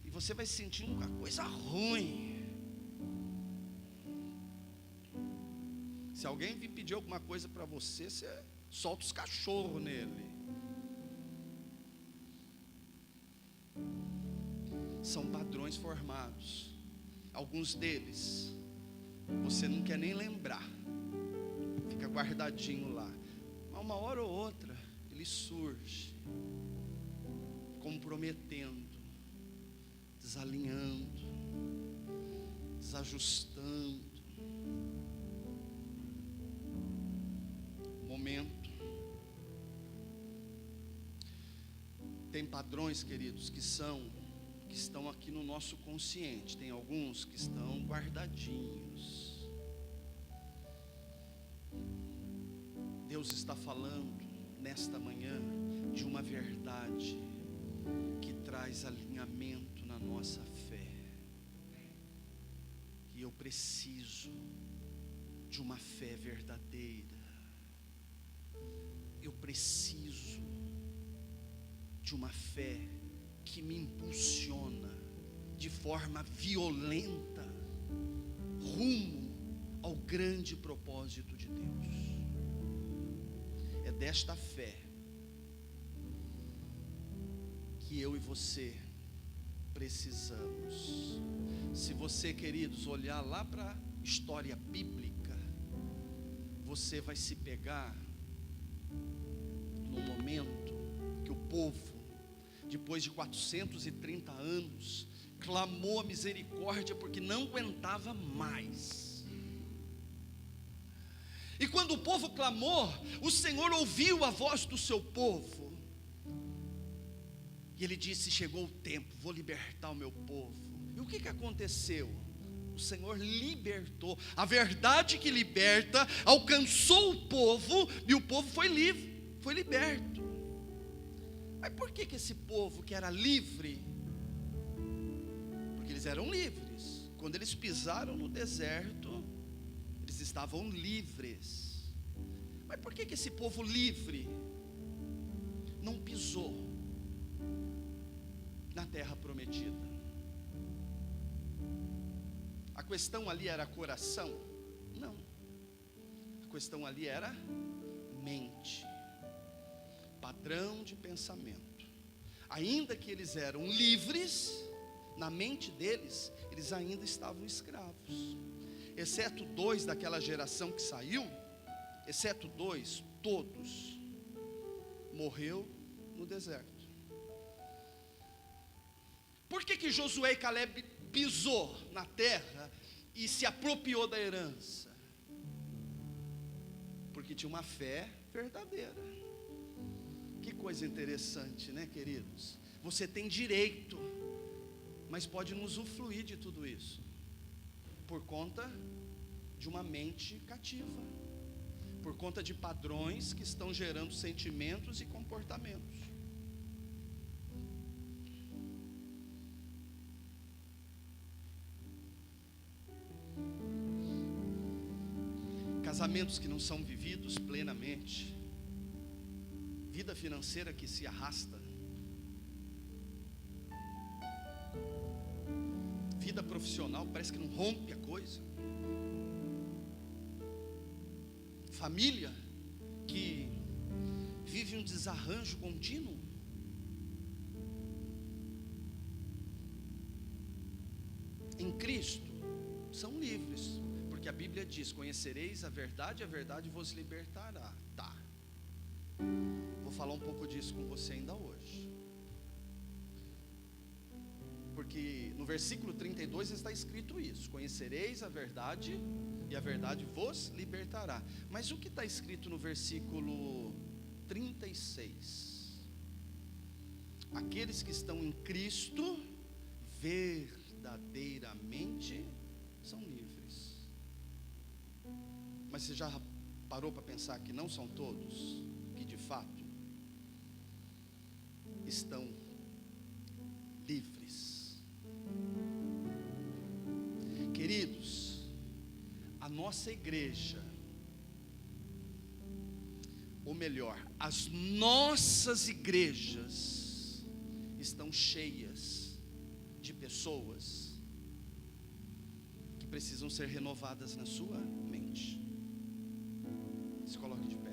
e você vai sentindo uma coisa ruim. Se alguém vir pedir alguma coisa para você, você solta os cachorros nele. São padrões formados. Alguns deles você não quer nem lembrar, fica guardadinho lá, mas uma hora ou outra ele surge, comprometendo, desalinhando, desajustando. Momento. Tem padrões, queridos, que estão aqui no nosso consciente. Tem alguns que estão guardadinhos. Deus está falando nesta manhã de uma verdade que traz alinhamento na nossa fé. E eu preciso de uma fé verdadeira. Eu preciso de uma fé que me impulsiona de forma violenta rumo ao grande propósito de Deus. É desta fé que eu e você precisamos. Se você, queridos, olhar lá para a história bíblica, você vai se pegar no momento que o povo, depois de 430 anos, clamou a misericórdia porque não aguentava mais. E quando o povo clamou, o Senhor ouviu a voz do seu povo, e Ele disse: chegou o tempo, vou libertar o meu povo. E o que aconteceu? O Senhor libertou. A verdade que liberta alcançou o povo, e o povo foi livre, foi liberto. Mas por que esse povo que era livre? Porque eles eram livres. Quando eles pisaram no deserto, eles estavam livres. Mas por que esse povo livre não pisou na terra prometida? A questão ali era coração? Não. A questão ali era mente, padrão de pensamento. Ainda que eles eram livres, na mente deles, eles ainda estavam escravos. Exceto 2 daquela geração que saiu, exceto 2, todos morreu no deserto. Por que Josué e Caleb pisou na terra e se apropriou da herança? Porque tinha uma fé verdadeira. Que coisa interessante, né, queridos? Você tem direito, mas pode não usufruir de tudo isso, por conta de uma mente cativa, por conta de padrões que estão gerando sentimentos e comportamentos. casamentos que não são vividos plenamente, vida financeira que se arrasta, vida profissional parece que não rompe a coisa, família que vive um desarranjo contínuo. Em Cristo são livres, porque a Bíblia diz: conhecereis a verdade vos libertará. Tá, vou falar um pouco disso com você ainda hoje, porque no versículo 32 está escrito isso: conhecereis a verdade e a verdade vos libertará. Mas o que está escrito no versículo 36? Aqueles que estão em Cristo verdadeiramente são livres. Mas você já parou para pensar que não são todos que de fato estão livres? Queridos, a nossa igreja, ou melhor, as nossas igrejas estão cheias de pessoas que precisam ser renovadas na sua mente. Se coloque de pé.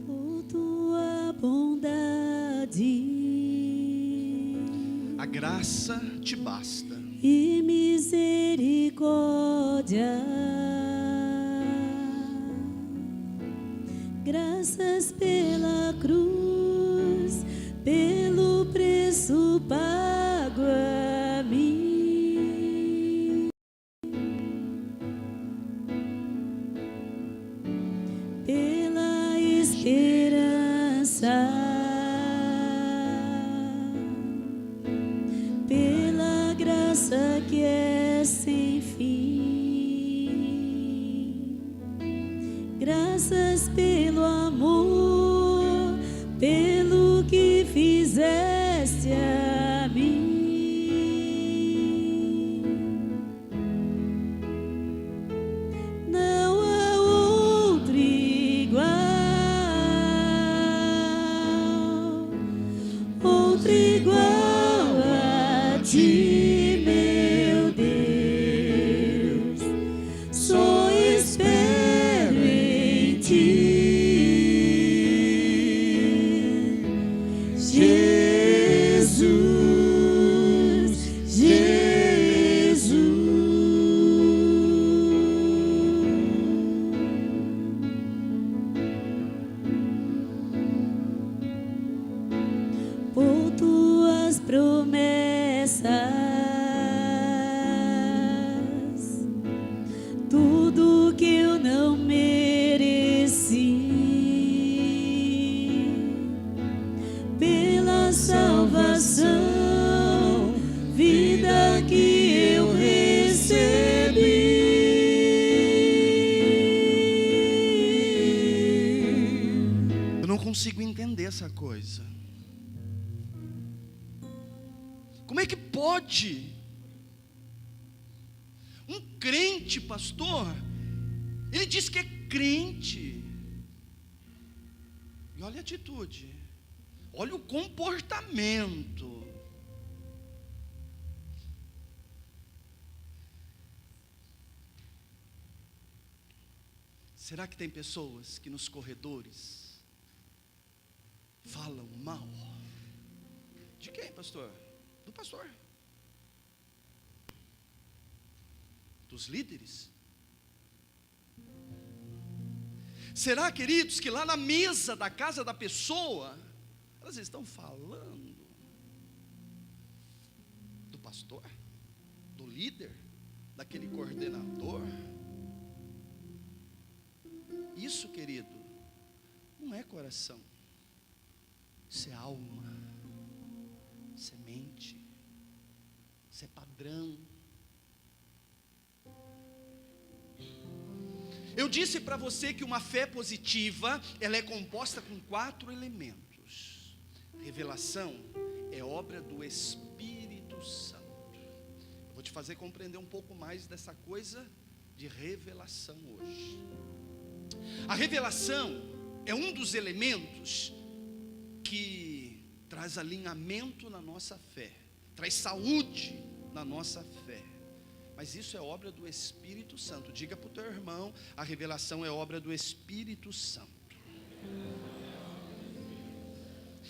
Por tua bondade, A graça te basta. e misericórdia, graças pela cruz, pelo preço pago a mim, pela esperança, pela graça que é sem fim, graças pelo amor, pelo que fizeste a mim. Não há outro igual, outro igual a ti, meu Deus. Só espero em ti, Jesus, Jesus. Por tuas promessas, tudo que eu não mereci, pela salvação, vida que eu recebi. Eu não consigo entender essa coisa. Como é que pode um crente, pastor, ele diz que é crente, e olha a atitude, olha o comportamento. Será que tem pessoas que nos corredores falam mal? De quem, pastor? Do pastor, dos líderes? Será, queridos, que lá na mesa da casa da pessoa, elas estão falando do pastor, do líder, daquele coordenador? Isso, querido, não é coração, isso é alma, isso é mente, isso é padrão. Eu disse para você que uma fé positiva, ela é composta com 4 elementos. Revelação é obra do Espírito Santo. Eu vou te fazer compreender um pouco mais dessa coisa de revelação hoje. A revelação é um dos elementos que traz alinhamento na nossa fé, traz saúde na nossa fé. Mas isso é obra do Espírito Santo. Diga para o teu irmão, a revelação é obra do Espírito Santo.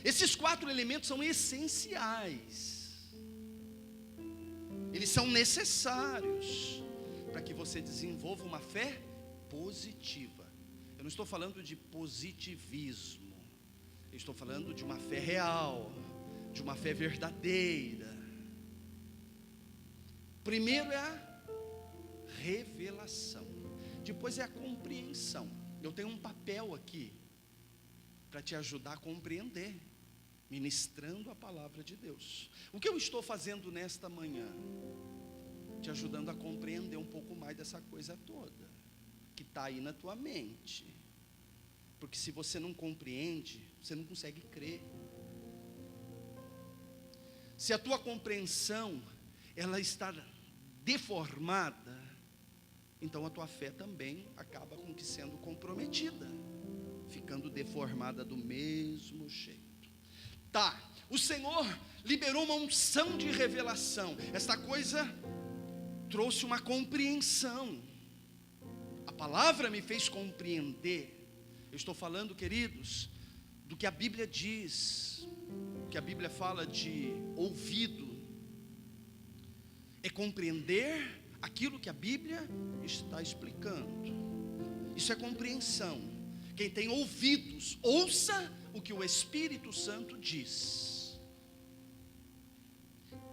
Esses 4 elementos são essenciais. Eles são necessários para que você desenvolva uma fé positiva. Eu não estou falando de positivismo. Eu estou falando de uma fé real, de uma fé verdadeira. Primeiro é a revelação, depois é a compreensão. Eu tenho um papel aqui para te ajudar a compreender, ministrando a palavra de Deus. O que eu estou fazendo nesta manhã? Te ajudando a compreender um pouco mais dessa coisa toda, que está aí na tua mente. Porque se você não compreende, você não consegue crer. Se a tua compreensão, ela está deformada, então a tua fé também acaba com que sendo comprometida, ficando deformada do mesmo jeito. Tá, o Senhor liberou uma unção de revelação. Esta coisa trouxe uma compreensão. A palavra me fez compreender. Eu estou falando, queridos, do que a Bíblia diz, que a Bíblia fala de ouvido. É compreender aquilo que a Bíblia está explicando. Isso é compreensão. Quem tem ouvidos, ouça o que o Espírito Santo diz.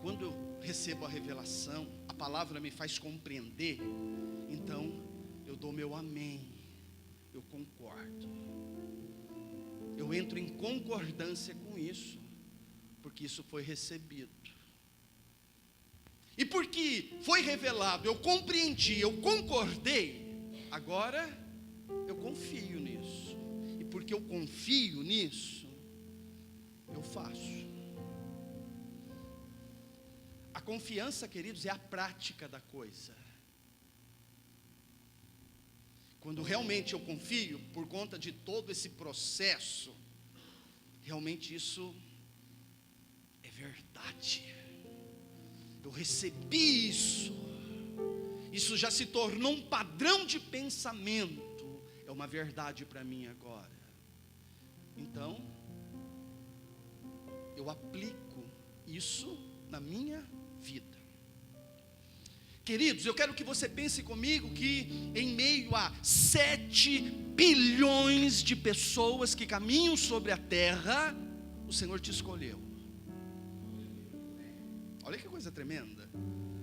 Quando eu recebo a revelação, a palavra me faz compreender, então eu dou meu amém, eu concordo, eu entro em concordância com isso, porque isso foi recebido. E porque foi revelado, eu compreendi, eu concordei, agora eu confio nisso. E porque eu confio nisso, eu faço. A confiança, queridos, é a prática da coisa. Quando realmente eu confio, por conta de todo esse processo, realmente isso é verdade. Eu recebi isso. Isso já se tornou um padrão de pensamento. É uma verdade para mim agora. Então, eu aplico isso na minha vida. Queridos, eu quero que você pense comigo que em meio a 7 bilhões de pessoas que caminham sobre a terra, o Senhor te escolheu. Olha que coisa tremenda.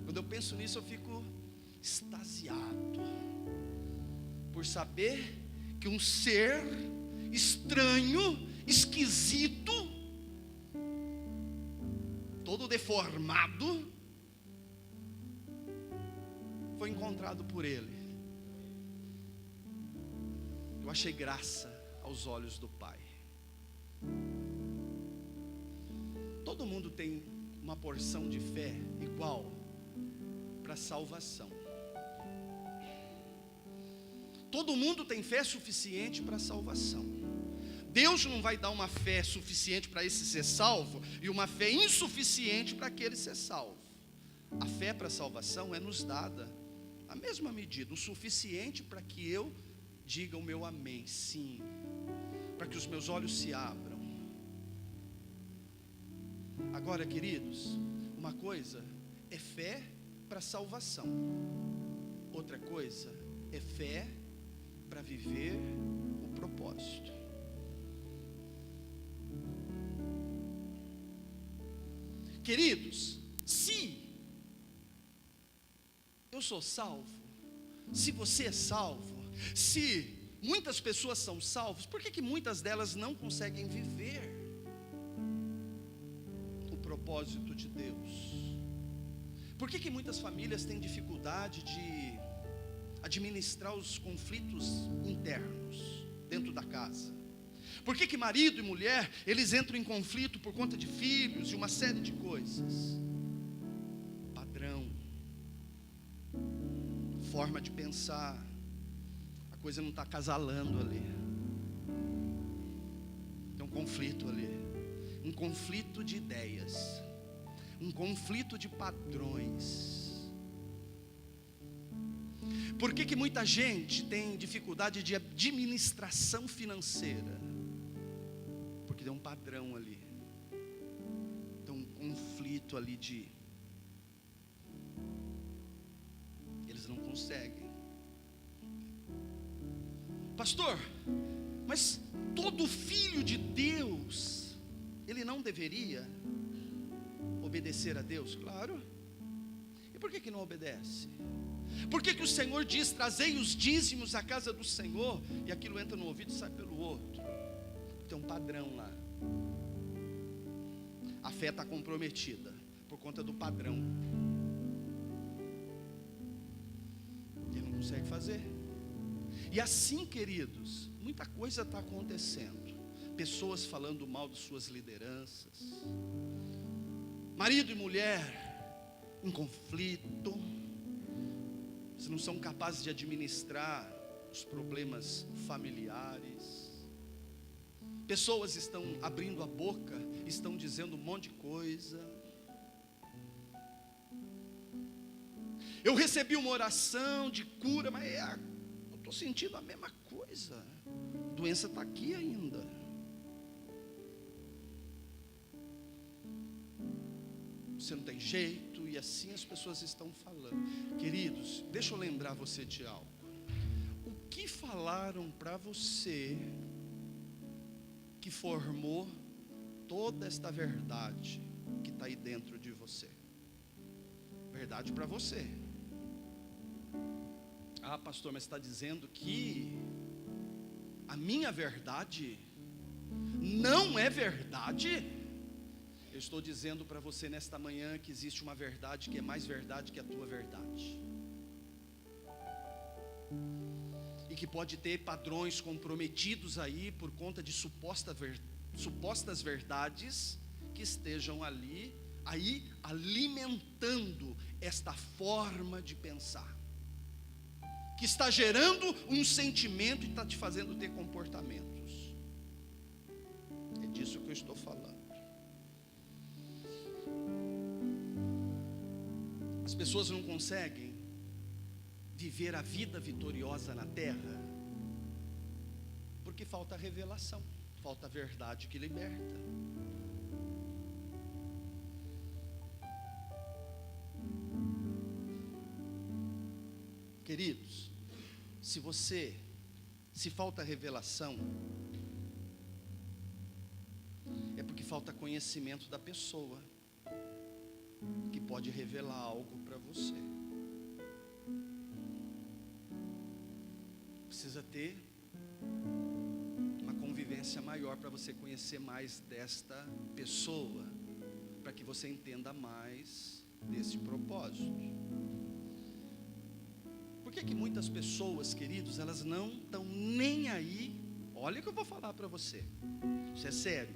Quando eu penso nisso, eu fico extasiado por saber que um ser estranho, esquisito, todo deformado, foi encontrado por Ele. Eu achei graça aos olhos do Pai. Todo mundo tem uma porção de fé igual para salvação. Todo mundo tem fé suficiente para salvação. Deus não vai dar uma fé suficiente para esse ser salvo e uma fé insuficiente para aquele ser salvo. A fé para a salvação é nos dada a mesma medida, o suficiente para que eu diga o meu amém, sim, para que os meus olhos se abram. Agora, queridos, uma coisa é fé para salvação, outra coisa é fé para viver o propósito. Queridos, se eu sou salvo, se você é salvo, se muitas pessoas são salvas, por que muitas delas não conseguem viver o propósito de Deus? Por que muitas famílias têm dificuldade de administrar os conflitos internos dentro da casa? Por que marido e mulher, eles entram em conflito por conta de filhos e uma série de coisas? Padrão, forma de pensar, a coisa não está acasalando ali. Tem um conflito ali, um conflito de ideias, um conflito de padrões. Por que muita gente tem dificuldade de administração financeira? Porque tem um padrão ali, tem um conflito ali eles não conseguem. Pastor, mas todo filho de Deus, ele não deveria obedecer a Deus? Claro. E por que não obedece? Por que o Senhor diz, trazei os dízimos à casa do Senhor, e aquilo entra no ouvido e sai pelo outro? Tem um padrão lá. A fé está comprometida por conta do padrão. Ele não consegue fazer. E assim, queridos, muita coisa está acontecendo. Pessoas falando mal de suas lideranças, marido e mulher em conflito. Eles não são capazes de administrar os problemas familiares. Pessoas estão abrindo a boca, estão dizendo um monte de coisa. Eu recebi uma oração de cura, mas eu estou sentindo a mesma coisa. A doença está aqui ainda. Você não tem jeito, e assim as pessoas estão falando. Queridos, deixa eu lembrar você de algo. O que falaram para você que formou toda esta verdade que está aí dentro de você? Verdade para você. Ah, pastor, mas está dizendo que a minha verdade não é verdade? Eu estou dizendo para você nesta manhã que existe uma verdade que é mais verdade que a tua verdade, e que pode ter padrões comprometidos aí por conta de supostas verdades que estejam aí alimentando esta forma de pensar, que está gerando um sentimento e está te fazendo ter comportamentos. É disso que eu estou falando. As pessoas não conseguem viver a vida vitoriosa na terra porque falta revelação, falta a verdade que liberta. Queridos, se falta revelação, é porque falta conhecimento da pessoa que pode revelar algo para você. Precisa ter uma convivência maior para você conhecer mais desta pessoa, para que você entenda mais desse propósito. Por que muitas pessoas, queridos, elas não estão nem aí? Olha o que eu vou falar para você, isso é sério.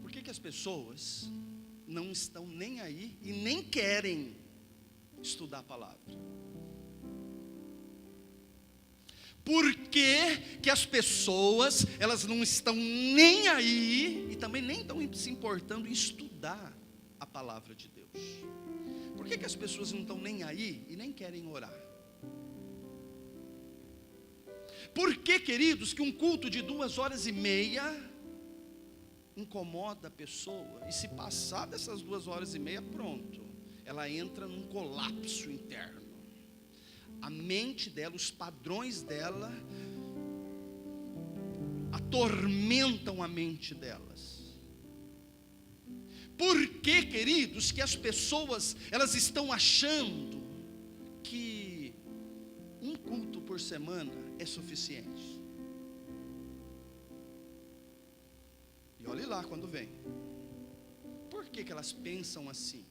Por que as pessoas não estão nem aí e nem querem estudar a palavra? Por que as pessoas, elas não estão nem aí e também nem estão se importando em estudar a palavra de Deus? Por que as pessoas não estão nem aí e nem querem orar? Por que, queridos, que um culto de 2h30 incomoda a pessoa, e se passar dessas 2h30, pronto, ela entra num colapso interno. A mente dela, os padrões dela atormentam a mente delas. Por que, queridos, que as pessoas, elas estão achando que um culto por semana é suficiente? E olhe lá quando vem. Por que elas pensam assim?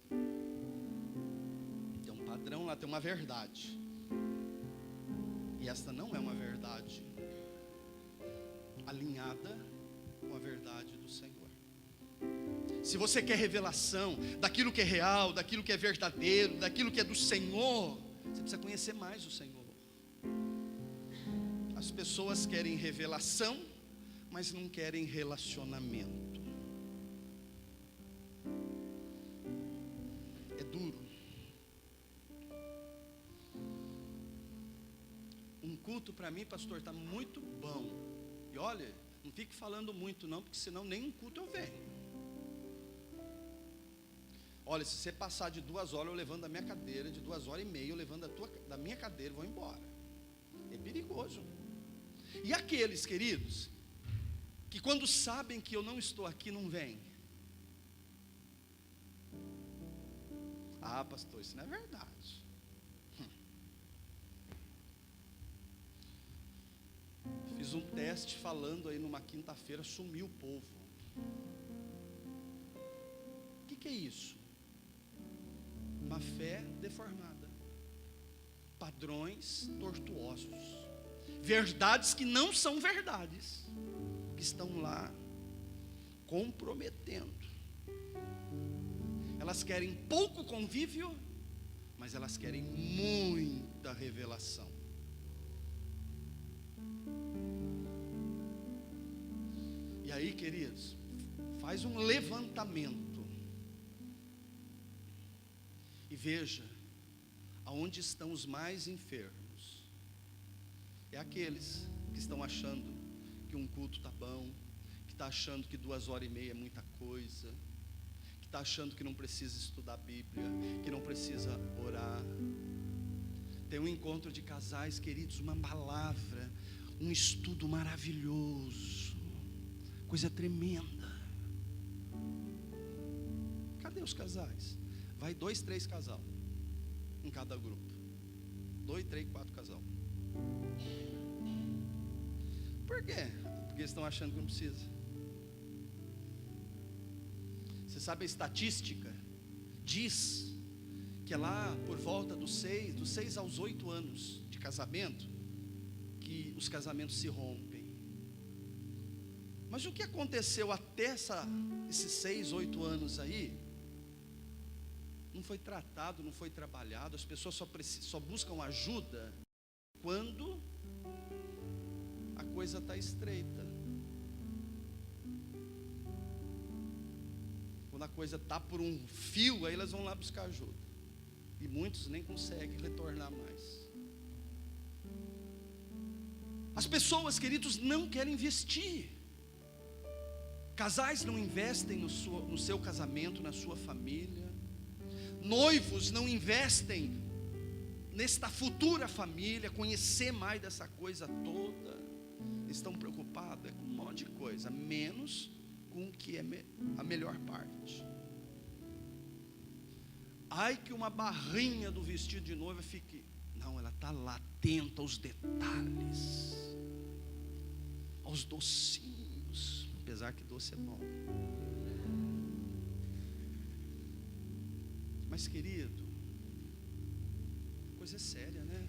Tem um padrão. padrão, lá tem uma verdade. E esta não é uma verdade alinhada com a verdade do Senhor. Se você quer revelação daquilo que é real, daquilo que é verdadeiro, daquilo que é do Senhor, você precisa conhecer mais o Senhor. As pessoas querem revelação, mas não querem relacionamento. É duro. Um culto para mim, pastor, está muito bom. E olha, não fique falando muito não, porque senão nem um culto eu venho. Olha, se você passar de 2 horas, eu levanto da minha cadeira, de 2h30, eu levanto da minha cadeira e vou embora. É perigoso. E aqueles, queridos, que quando sabem que eu não estou aqui, não vêm. Ah, pastor, isso não é verdade. Fiz um teste falando aí numa quinta-feira, sumiu o povo. O que é isso? Uma fé deformada, padrões tortuosos, verdades que não são verdades, que estão lá comprometendo. Elas querem pouco convívio, mas elas querem muita revelação. E aí, queridos, faz um levantamento e veja aonde estão os mais enfermos. É aqueles que estão achando que um culto está bom, que está achando que 2h30 é muita coisa, que está achando que não precisa estudar a Bíblia, que não precisa orar. Tem um encontro de casais, queridos, uma palavra, um estudo maravilhoso, coisa tremenda. Cadê os casais? Vai 2, 3 casal em cada grupo. 2, 3, 4 casal. Por quê? Porque eles estão achando que não precisa. Você sabe a estatística? Diz que é lá por volta dos 6 aos 8 anos de casamento que os casamentos se rompem. Mas o que aconteceu até esses 6, 8 anos aí? Não foi tratado, não foi trabalhado. As pessoas só buscam ajuda quando a coisa está estreita, quando a coisa está por um fio, aí elas vão lá buscar ajuda, e muitos nem conseguem retornar mais. As pessoas, queridos, não querem investir. Casais não investem no seu casamento, na sua família. Noivos não investem nesta futura família, conhecer mais dessa coisa toda. Estão preocupados com um monte de coisa, menos com o que é a melhor parte. Ai que uma barrinha do vestido de noiva fique. Não, ela está lá atenta aos detalhes, aos docinhos, apesar que doce é bom. Mas, querido, coisa séria, né?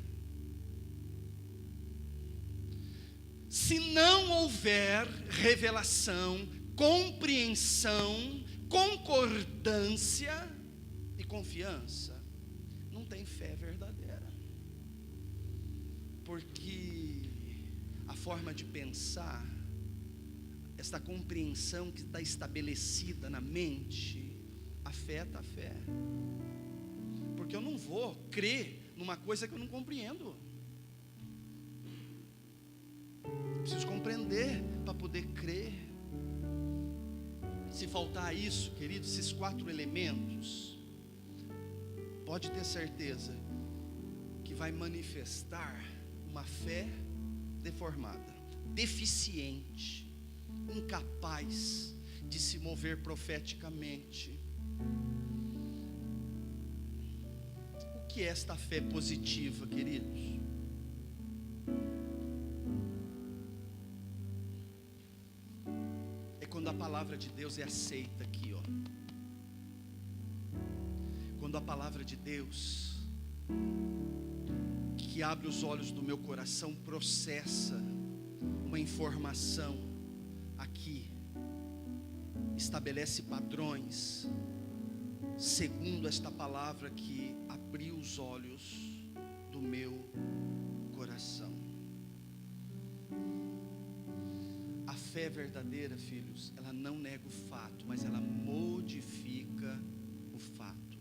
Se não houver revelação, compreensão, concordância e confiança, não tem fé verdadeira. Porque a forma de pensar, esta compreensão que está estabelecida na mente, afeta a fé. Porque eu não vou crer numa coisa que eu não compreendo. Eu preciso compreender para poder crer. Se faltar isso, queridos, esses 4 elementos, pode ter certeza que vai manifestar uma fé deformada, deficiente, incapaz de se mover profeticamente. O que é esta fé positiva, queridos? É quando a palavra de Deus é aceita aqui, ó. Quando a palavra de Deus que abre os olhos do meu coração, processa uma informação aqui, estabelece padrões, segundo esta palavra que abriu os olhos do meu coração. A fé verdadeira, filhos, ela não nega o fato, mas ela modifica o fato.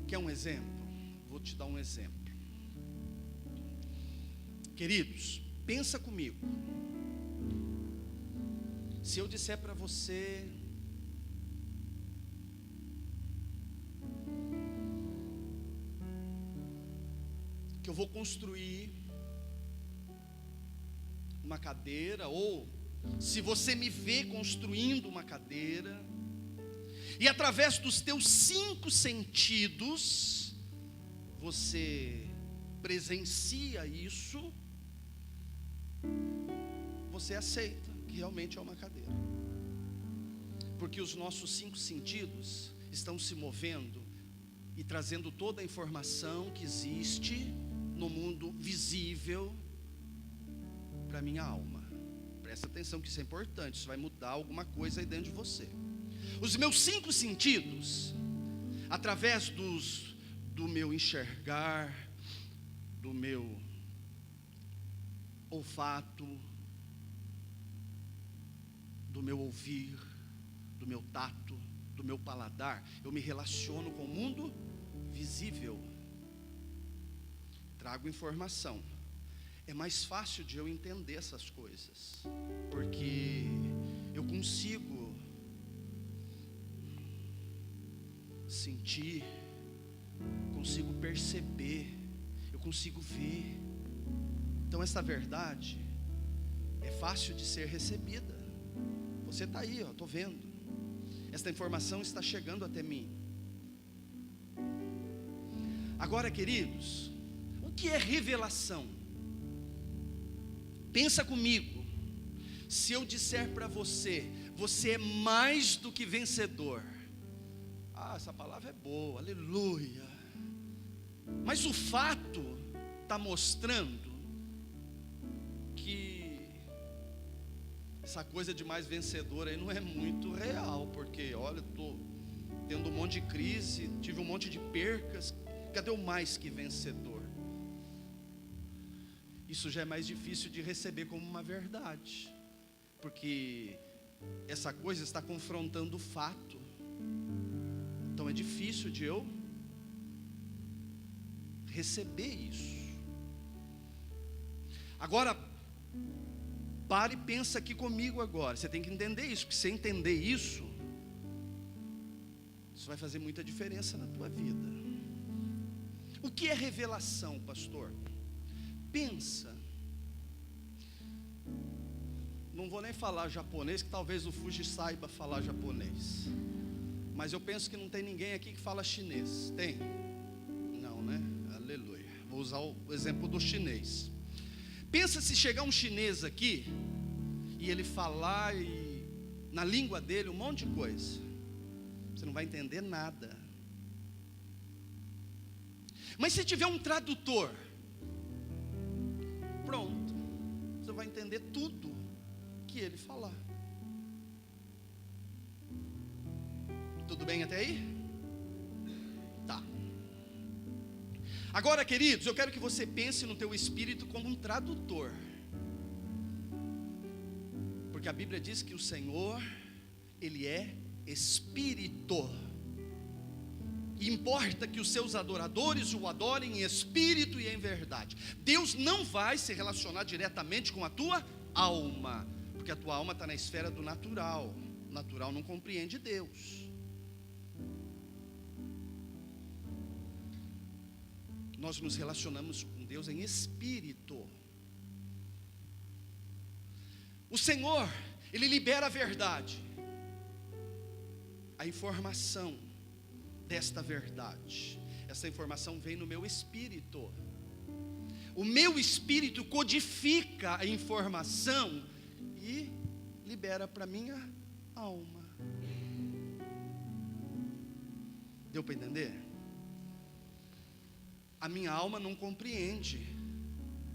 Quer um exemplo? Vou te dar um exemplo. Queridos, pensa comigo. Se eu disser para você que eu vou construir uma cadeira, ou se você me vê construindo uma cadeira, e através dos teus 5 sentidos, você presencia isso, você aceita que realmente é uma cadeira, porque os nossos 5 sentidos estão se movendo e trazendo toda a informação que existe no mundo visível para a minha alma. Presta atenção que isso é importante, isso vai mudar alguma coisa aí dentro de você. Os meus 5 sentidos, através do meu enxergar, do meu olfato, do meu ouvir, do meu tato, do meu paladar, eu me relaciono com o mundo visível, trago informação. É mais fácil de eu entender essas coisas, porque eu consigo sentir, consigo perceber, eu consigo ver. Então essa verdade é fácil de ser recebida. Você está aí, estou vendo. Esta informação está chegando até mim. Agora, queridos, o que é revelação? Pensa comigo. Se eu disser para você, você é mais do que vencedor. Essa palavra é boa, aleluia. Mas o fato está mostrando que essa coisa de mais vencedor aí não é muito real, porque olha, estou tendo um monte de crise, tive um monte de percas, cadê o mais que vencedor? Isso já é mais difícil de receber como uma verdade, porque essa coisa está confrontando o fato. Então é difícil de eu receber isso. Agora, pare e pensa aqui comigo agora. Você tem que entender isso, porque se você entender isso, isso vai fazer muita diferença na tua vida. O que é revelação, pastor? Pensa. Não vou nem falar japonês, que talvez o Fuji saiba falar japonês. Mas eu penso que não tem ninguém aqui que fala chinês. Tem? Não, né? Aleluia. Vou usar o exemplo do chinês. Pensa se chegar um chinês aqui e ele falar na língua dele um monte de coisa. Você não vai entender nada. Mas se tiver um tradutor, pronto, você vai entender tudo que ele falar. Tudo bem até aí? Tá. Agora, queridos, eu quero que você pense no teu espírito como um tradutor, porque a Bíblia diz que o Senhor, Ele é Espírito, e importa que os seus adoradores o adorem em espírito e em verdade. Deus não vai se relacionar diretamente com a tua alma, porque a tua alma está na esfera do natural. O natural não compreende Deus. Nós nos relacionamos com Deus em espírito. O Senhor, Ele libera a verdade, a informação desta verdade. Essa informação vem no meu espírito. O meu espírito codifica a informação e libera para minha alma. Deu para entender? a minha alma não compreende,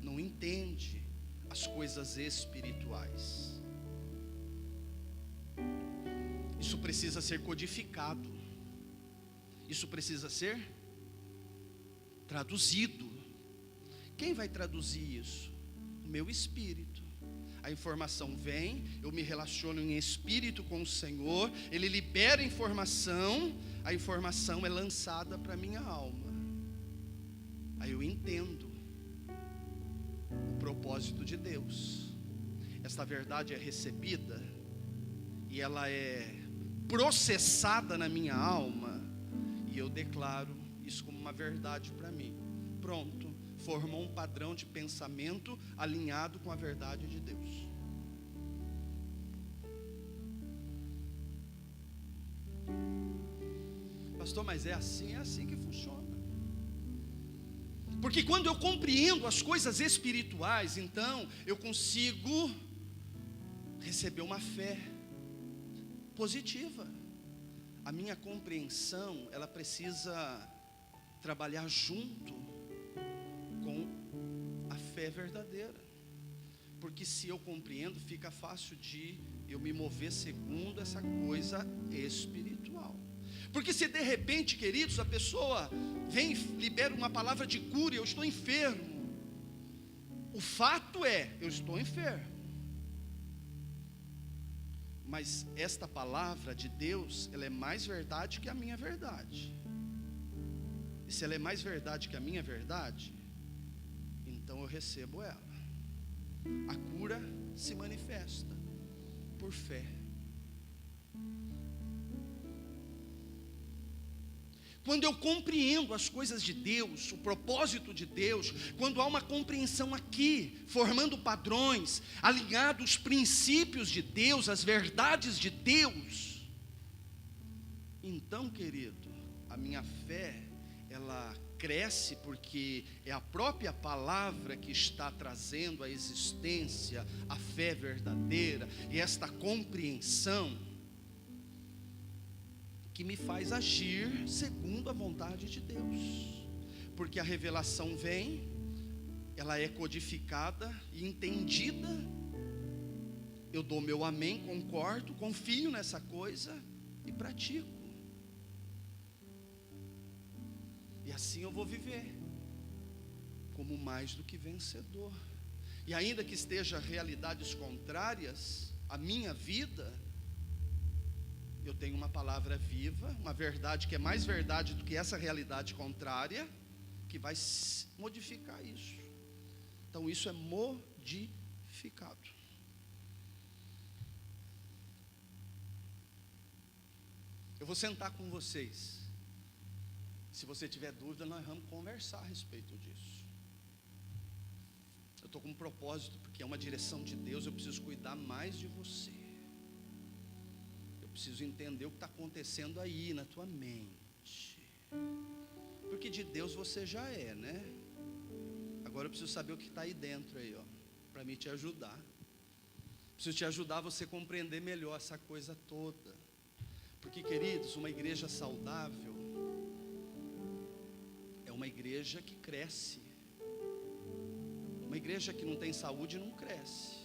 não entende as coisas espirituais. Isso precisa ser codificado, isso precisa ser traduzido. Quem vai traduzir isso? O meu espírito. A informação vem, eu me relaciono em espírito com o Senhor, Ele libera a informação é lançada para a minha alma. Aí eu entendo o propósito de Deus. Esta verdade é recebida e ela é processada na minha alma, e eu declaro isso como uma verdade para mim. Pronto, formou um padrão de pensamento alinhado com a verdade de Deus. Pastor, mas é assim que funciona. Porque quando eu compreendo as coisas espirituais, então eu consigo receber uma fé positiva. A minha compreensão, ela precisa trabalhar junto com a fé verdadeira. Porque se eu compreendo, fica fácil de eu me mover segundo essa coisa espiritual. Porque se de repente, queridos, a pessoa vem e libera uma palavra de cura, eu estou enfermo. O fato é, eu estou enfermo. Mas esta palavra de Deus, ela é mais verdade que a minha verdade. E se ela é mais verdade que a minha verdade, então eu recebo ela. A cura se manifesta por fé. Quando eu compreendo as coisas de Deus, o propósito de Deus, quando há uma compreensão aqui, formando padrões, alinhado os princípios de Deus, as verdades de Deus, então, querido, a minha fé, ela cresce, porque é a própria palavra que está trazendo à existência a fé verdadeira, e esta compreensão que me faz agir segundo a vontade de Deus. Porque a revelação vem, ela é codificada e entendida, eu dou meu amém, concordo, confio nessa coisa e pratico. E assim eu vou viver como mais do que vencedor. E ainda que esteja realidades contrárias à minha vida, eu tenho uma palavra viva, uma verdade que é mais verdade do que essa realidade contrária, que vai modificar isso. Então isso é modificado. Eu vou sentar com vocês. Se você tiver dúvida, nós vamos conversar a respeito disso. Eu estou com um propósito, porque é uma direção de Deus, eu preciso cuidar mais de você. Preciso entender o que está acontecendo aí na tua mente. Porque de Deus você já é, né? Agora eu preciso saber o que está aí dentro aí, ó, para me te ajudar. Preciso te ajudar a você compreender melhor essa coisa toda. Porque, queridos, uma igreja saudável é uma igreja que cresce. Uma igreja que não tem saúde não cresce.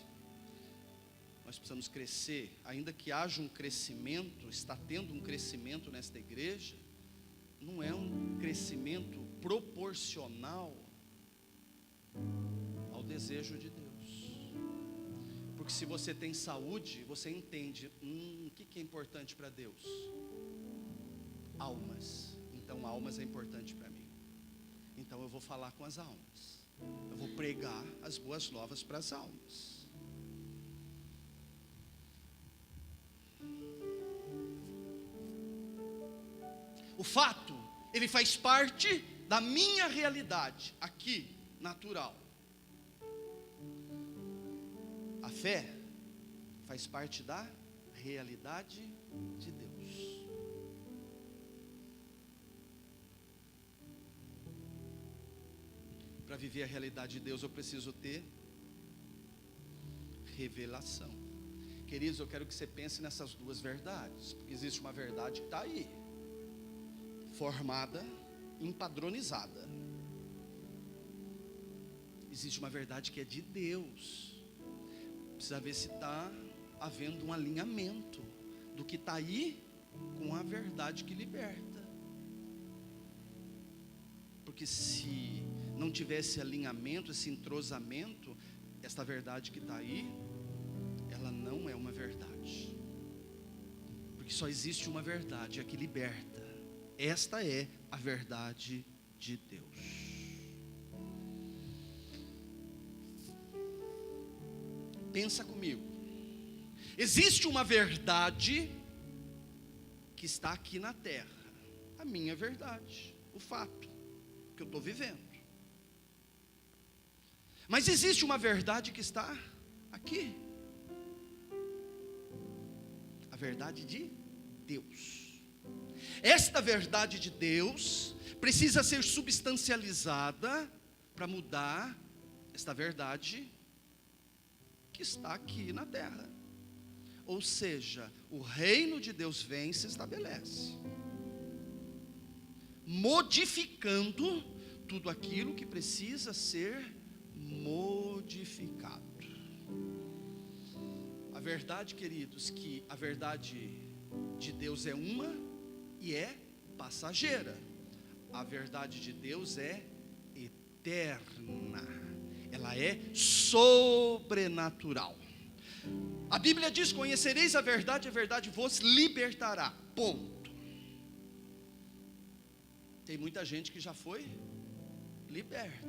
Nós precisamos crescer, ainda que haja um crescimento, está tendo um crescimento nesta igreja, não é um crescimento proporcional ao desejo de Deus. Porque se você tem saúde, você entende, o que é importante para Deus? Almas. Então almas é importante para mim. Então eu vou falar com as almas, eu vou pregar as boas novas para as almas. O fato, ele faz parte da minha realidade, aqui, natural. A fé faz parte da realidade de Deus. Para viver a realidade de Deus, eu preciso ter revelação. Queridos, eu quero que você pense nessas duas verdades, porque existe uma verdade que está aí, formada, empadronizada. existe uma verdade que é de Deus. Precisa ver se está havendo um alinhamento do que está aí com a verdade que liberta. Porque se não tivesse alinhamento, esse entrosamento, esta verdade que está aí, ela não é uma verdade. Porque só existe uma verdade, a que liberta. Esta é a verdade de Deus. Pensa comigo. Existe uma verdade que está aqui na terra, a minha verdade, o fato que eu estou vivendo. Mas existe uma verdade que está aqui, a verdade de Deus. Esta verdade de Deus precisa ser substancializada para mudar esta verdade que está aqui na terra. Ou seja, o reino de Deus vem e se estabelece, modificando tudo aquilo que precisa ser modificado. A verdade, queridos, que a verdade de Deus é uma e é passageira. A verdade de Deus é eterna. Ela é sobrenatural. A Bíblia diz: conhecereis a verdade vos libertará. Ponto. Tem muita gente que já foi liberta.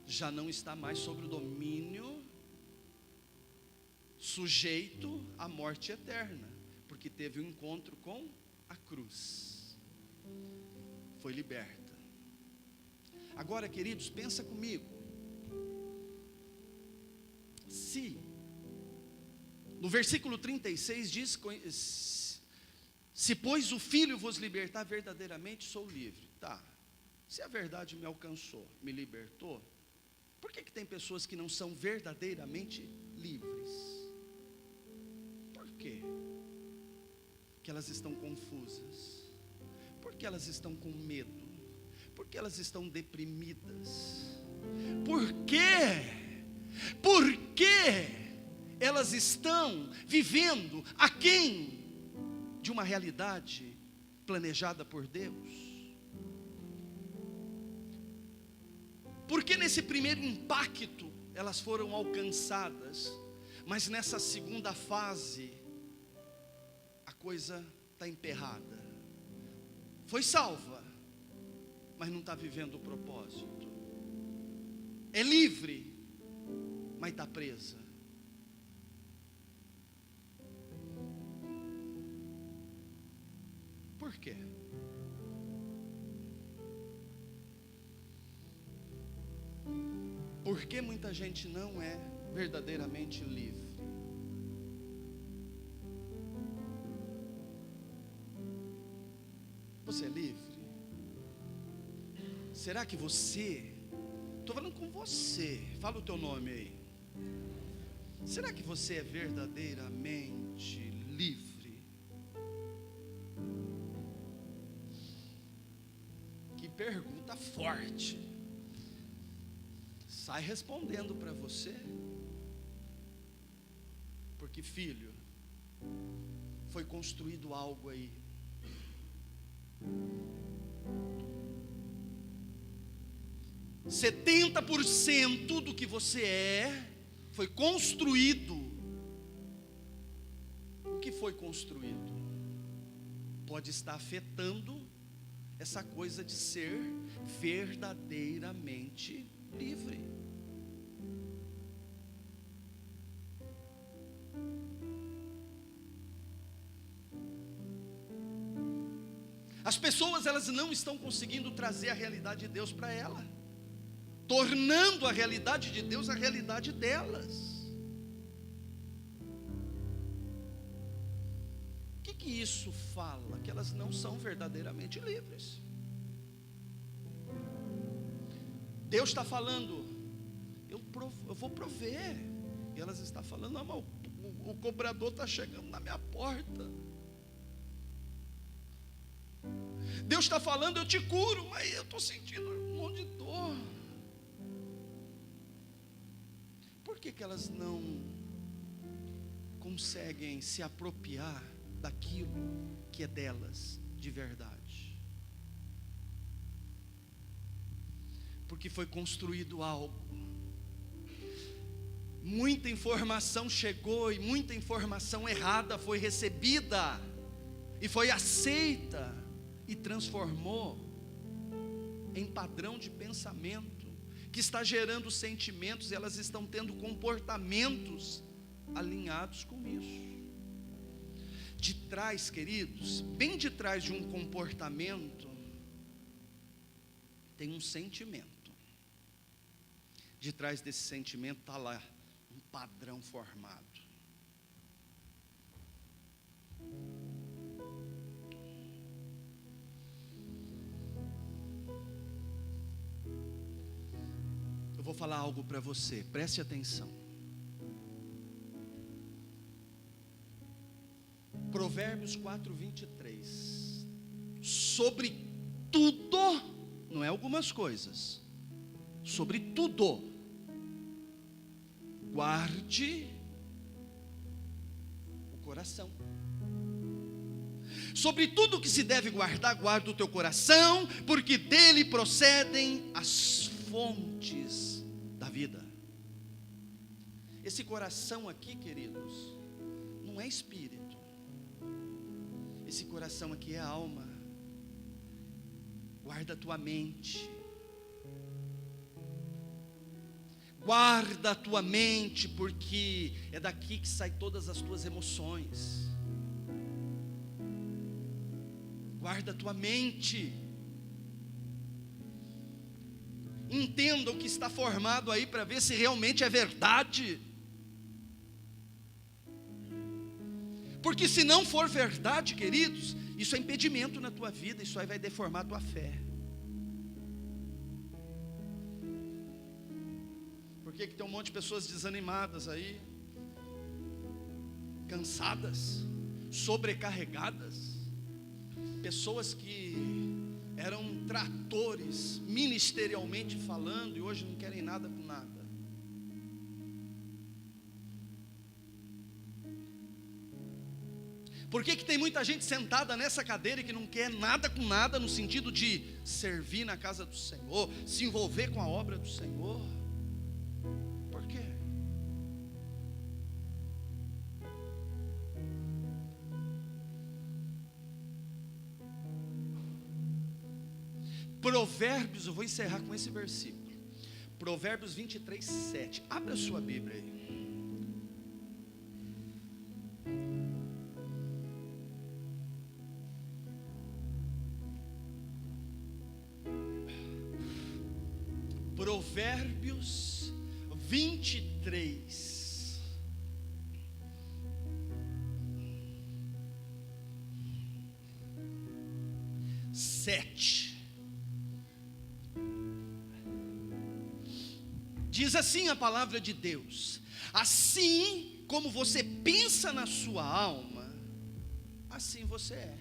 Já não está mais sob o domínio, sujeito à morte eterna, porque teve um encontro com a cruz. Foi liberta. Agora, queridos, pensa comigo. Se no versículo 36 diz: se pois o Filho vos libertar, verdadeiramente sou livre. Tá, se a verdade me alcançou, me libertou, por que tem pessoas que não são verdadeiramente livres? Por quê? Porque elas estão confusas, porque elas estão com medo, porque elas estão deprimidas. Por quê? Porque elas estão vivendo aquém de uma realidade planejada por Deus. Porque nesse primeiro impacto elas foram alcançadas, mas nessa segunda fase a coisa está emperrada. Foi salva, mas não está vivendo o propósito. É livre, mas está presa. Por quê? Por que muita gente não é verdadeiramente livre? Você é livre? Será que você, estou falando com você, fala o teu nome aí. Será que você é verdadeiramente livre? Que pergunta forte. Sai respondendo para você. Porque, filho, foi construído algo aí. 70% do que você é foi construído. O que foi construído pode estar afetando essa coisa de ser verdadeiramente livre. As pessoas, elas não estão conseguindo trazer a realidade de Deus para ela, tornando a realidade de Deus a realidade delas. O que isso fala? Que elas não são verdadeiramente livres. Deus está falando: eu vou prover. E elas estão falando: não, mas o cobrador está chegando na minha porta. Deus está falando, eu te curo, mas eu estou sentindo um monte de dor. Por que elas não conseguem se apropriar daquilo que é delas de verdade? Porque foi construído algo. Muita informação chegou e muita informação errada foi recebida e foi aceita e transformou em padrão de pensamento que está gerando sentimentos, e elas estão tendo comportamentos alinhados com isso. De trás, queridos, bem de trás de um comportamento tem um sentimento. De trás desse sentimento está lá um padrão formado. Eu vou falar algo para você, preste atenção. Provérbios 4:23. Sobre tudo, não é algumas coisas, sobre tudo, guarde o coração. Sobre tudo que se deve guardar, guarda o teu coração, porque dele procedem as fontes da vida. Esse coração aqui, queridos, não é espírito. Esse coração aqui é alma. Guarda a tua mente. Guarda a tua mente, porque é daqui que saem todas as tuas emoções. Guarda a tua mente. Entenda o que está formado aí para ver se realmente é verdade. Porque se não for verdade, queridos, isso é impedimento na tua vida, isso aí vai deformar a tua fé. Por que tem um monte de pessoas desanimadas aí, cansadas, sobrecarregadas, pessoas que eram tratores, ministerialmente falando, e hoje não querem nada com nada? Por que tem muita gente sentada nessa cadeira e que não quer nada com nada, no sentido de servir na casa do Senhor, se envolver com a obra do Senhor? Por quê? Provérbios, eu vou encerrar com esse versículo. Provérbios 23:7. Abra a sua Bíblia aí. Provérbios 23. Diz assim a palavra de Deus: assim como você pensa na sua alma, assim você é.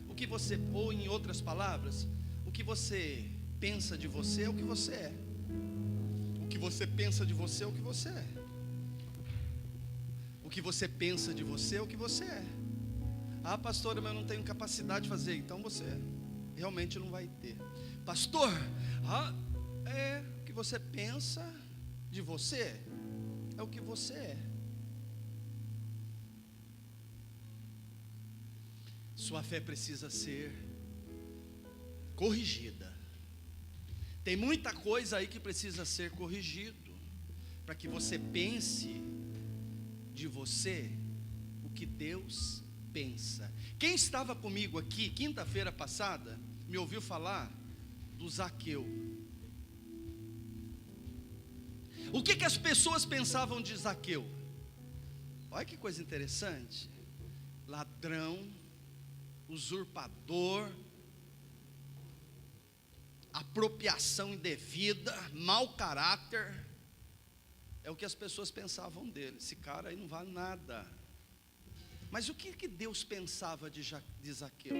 O que você, ou em outras palavras, o que você pensa de você é o que você é. O que você pensa de você é o que você é. O que você pensa de você é o que você é. Ah, pastor, mas eu não tenho capacidade de fazer. Então você realmente não vai ter. Pastor, o que você pensa de você é o que você é. Sua fé precisa ser corrigida. Tem muita coisa aí que precisa ser corrigido, para que você pense de você o que Deus pensa. Quem estava comigo aqui quinta-feira passada, me ouviu falar do Zaqueu. O que as pessoas pensavam de Zaqueu? Olha que coisa interessante. Ladrão, usurpador, apropriação indevida, mau caráter. É o que as pessoas pensavam dele. Esse cara aí não vale nada. Mas o que Deus pensava de Zaqueu?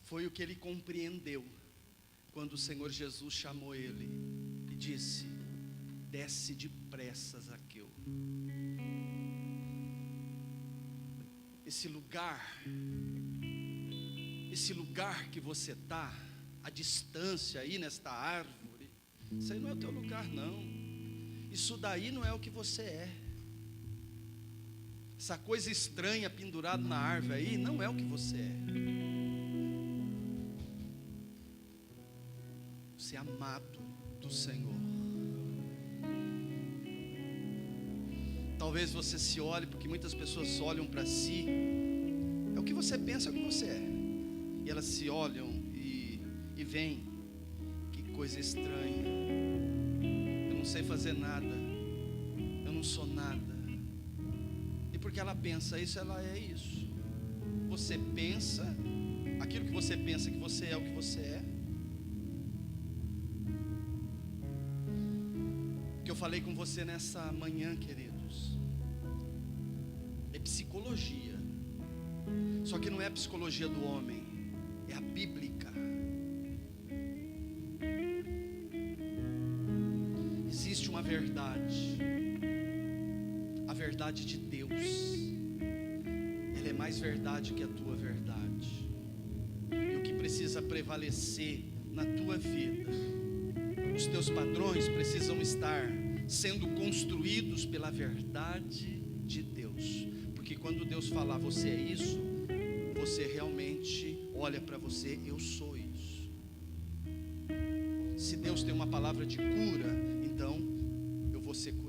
Foi o que ele compreendeu quando o Senhor Jesus chamou ele e disse: desce depressa, Zaqueu. Esse lugar que você está, a distância aí nesta árvore, isso aí não é o teu lugar não. Isso daí não é o que você é. Essa coisa estranha pendurada na árvore aí não é o que você é. Você é amado do Senhor. Talvez você se olhe, porque muitas pessoas olham para si, é o que você pensa, é o que você é. E elas se olham e veem, que coisa estranha. Eu não sei fazer nada, eu não sou nada. E porque ela pensa isso, ela é isso. Você pensa, aquilo que você pensa que você é o que você é. O que eu falei com você nessa manhã, queridos, é psicologia. Só que não é a psicologia do homem, é a bíblica. Existe uma verdade, a verdade de Deus. Ela é mais verdade que a tua verdade. E o que precisa prevalecer na tua vida, os teus padrões precisam estar sendo construídos pela verdade de Deus. Porque quando Deus falar você é isso, você realmente olha para você, eu sou isso. Se Deus tem uma palavra de cura, então eu vou ser curado.